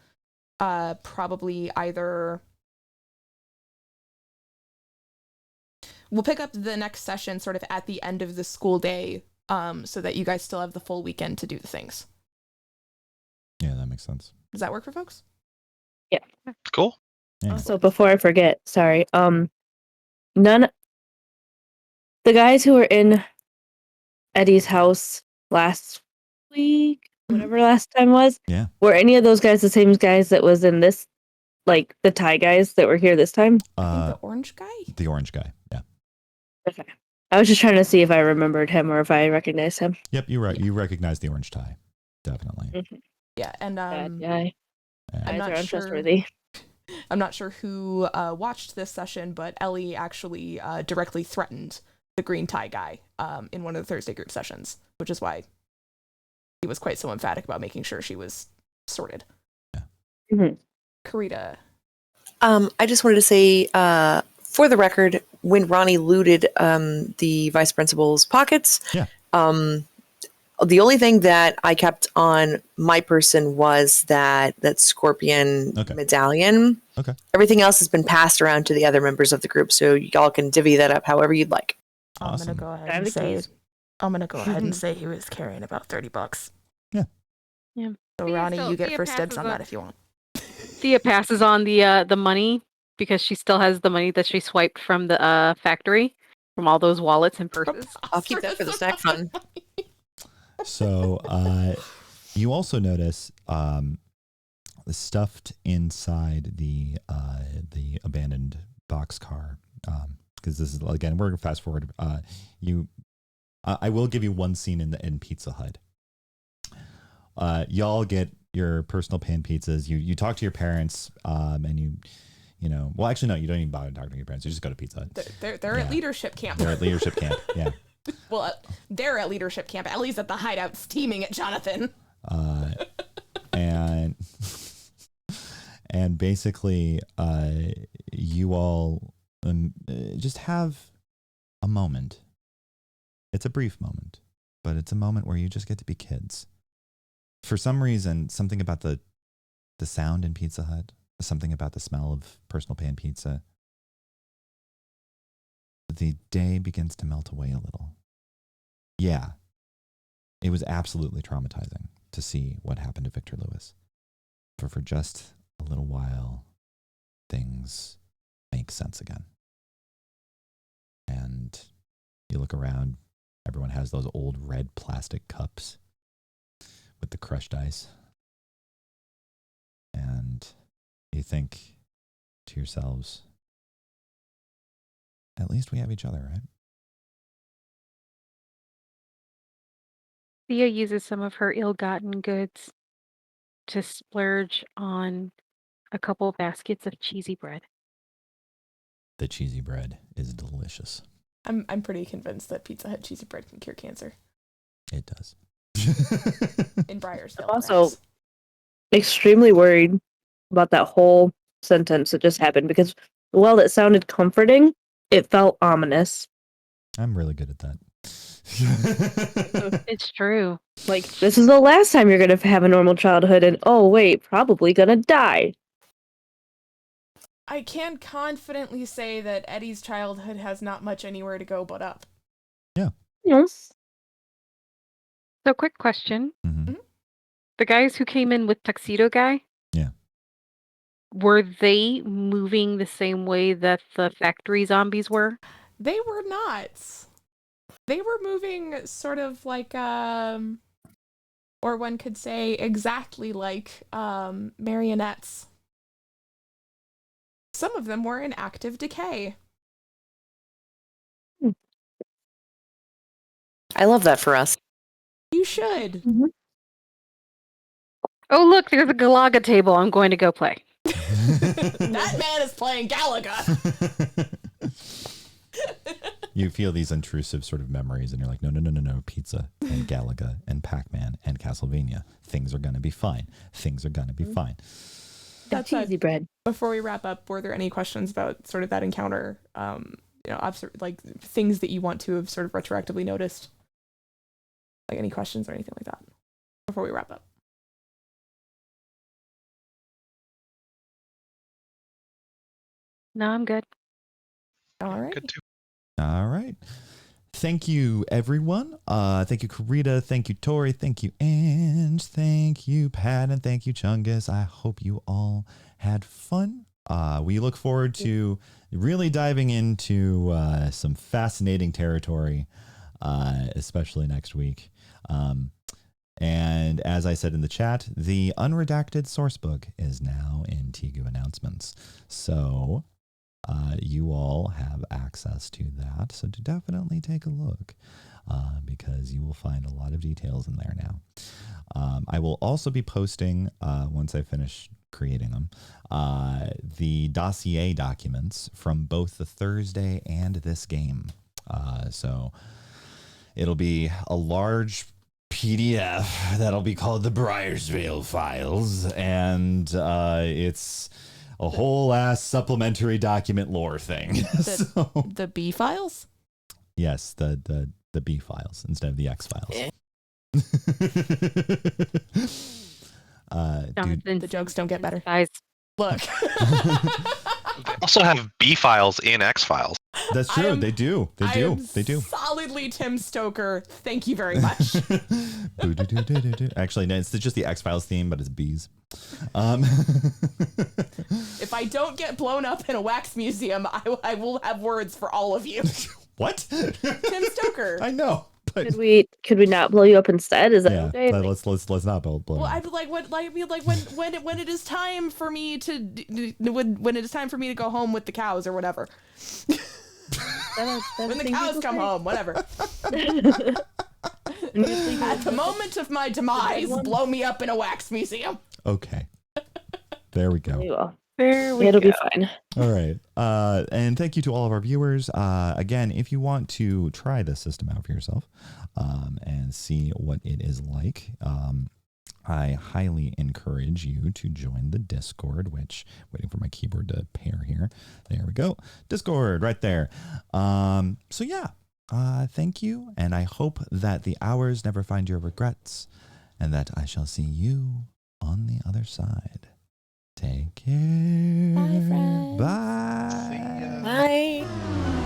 probably either. We'll pick up the next session sort of at the end of the school day, so that you guys still have the full weekend to do the things. Yeah, that makes sense. Does that work for folks? Cool. Yeah. Also, before I forget, sorry, the guys who were in Eddie's house last week, whatever last time was, Yeah. were any of those guys the same guys that was in this, like the Thai guys that were here this time? I think the orange guy. The orange guy. Yeah. Okay. I was just trying to see if I remembered him or if I recognized him. Yep, you're right. You recognize the orange tie. Definitely. Mhm. Yeah, and Bad guy. Yeah. I'm Guys not are sure. untrustworthy. I'm not sure who watched this session, but Ellie actually directly threatened the green tie guy in one of the Thursday group sessions, which is why he was quite so emphatic about making sure she was sorted. Yeah. Mhm. Karita. I just wanted to say, for the record, when Ronnie looted the vice principal's pockets, Yeah. the only thing that I kept on my person was that scorpion Okay. medallion. Okay. Everything else has been passed around to the other members of the group, so y'all can divvy that up however you'd like. Awesome. I'm gonna go ahead Grab and the say keys. he was carrying about $30. Yeah. Yeah. So Thea Ronnie, still- you get Thea first dibs passes on on- that if you want. Thea passes on the money because she still has the money that she swiped from the factory from all those wallets and purses. I'll keep that for the snack fund. So you also notice stuffed inside the abandoned boxcar, because this is, again, we're gonna fast forward. I will give you one scene in Pizza Hut. Y'all get your personal pan pizzas. You talk to your parents, and you know. Well, actually, no, you don't even bother talking to your parents. You just go to Pizza Hut. They're at Yeah. leadership camp. They're at leadership camp. Yeah. Well, they're at leadership camp. Ellie's at the hideout steaming at Jonathan. And basically, you all just have a moment. It's a brief moment, but it's a moment where you just get to be kids. For some reason, something about the sound in Pizza Hut, something about the smell of personal pan pizza, the day begins to melt away a little. Yeah, it was absolutely traumatizing to see what happened to Victor Lewis. But for just a little while, things make sense again. And you look around, everyone has those old red plastic cups with the crushed ice. And you think to yourselves, at least we have each other, right? Thea uses some of her ill-gotten goods to splurge on a couple baskets of cheesy bread. The cheesy bread is delicious. I'm pretty convinced that Pizza Hut cheesy bread can cure cancer. It does. In Briarsville. Also, perhaps. extremely worried about that whole sentence that just happened because while it sounded comforting, it felt ominous. I'm really good at that. It's true. Like, this is the last time you're gonna have a normal childhood, and oh wait, probably gonna die. I can confidently say that Eddie's childhood has not much anywhere to go but up. Yes. So, quick question: Mhm. the guys who came in with tuxedo guy, Yeah. were they moving the same way that the factory zombies were? They were not. They were moving sort of like, or one could say exactly like, marionettes. Some of them were in active decay. I love that for us. You should. Oh, look, there's a Galaga table. I'm going to go play. That man is playing Galaga. You feel these intrusive sort of memories, and you're like, no, pizza and Galaga and Pac-Man and Castlevania. Things are gonna be fine. Things are gonna be fine. That's cheesy bread. Before we wrap up, were there any questions about sort of that encounter? Like things that you want to have sort of retroactively noticed? Like any questions or anything like that before we wrap up? No, I'm good. All right. Good too. All right. Thank you, everyone. Thank you, Karita. Thank you, Tori. Thank you, Ange. Thank you, Pat. And thank you, Chungus. I hope you all had fun. We look forward to really diving into some fascinating territory, especially next week. And as I said in the chat, the unredacted sourcebook is now in Tigu announcements. So you all have access to that. So to definitely take a look because you will find a lot of details in there now. I will also be posting, once I finish creating them, the dossier documents from both the Thursday and this game. So it'll be a large PDF that'll be called the Briarsvale Files, and it's a whole ass supplementary document lore thing. The B files? Yes, the B files instead of the X files. Yeah. Jonathan, The jokes don't get better. guys. Look. They also have B files in X files. That's true. They do. I am solidly Tim Stoker. Thank you very much. Actually, no, it's just the X Files theme, but it's bees. If I don't get blown up in a wax museum, I will have words for all of you. What? Tim Stoker. I know. But Could we not blow you up instead? Is that yeah, okay? let's not blow. Well, I'd like when it is time for me to when it is time for me to go home with the cows or whatever. When the cows come home, whatever. At the moment of my demise, blow me up in a wax museum. Okay. There we go. It'll be fine. All right. And thank you to all of our viewers. Again, if you want to try this system out for yourself and see what it is like, I highly encourage you to join the Discord, which, waiting for my keyboard to pair here. There we go. Discord right there. So yeah, thank you. And I hope that the hours never find your regrets and that I shall see you on the other side. Take care. Bye, friends. Bye. See ya. Bye.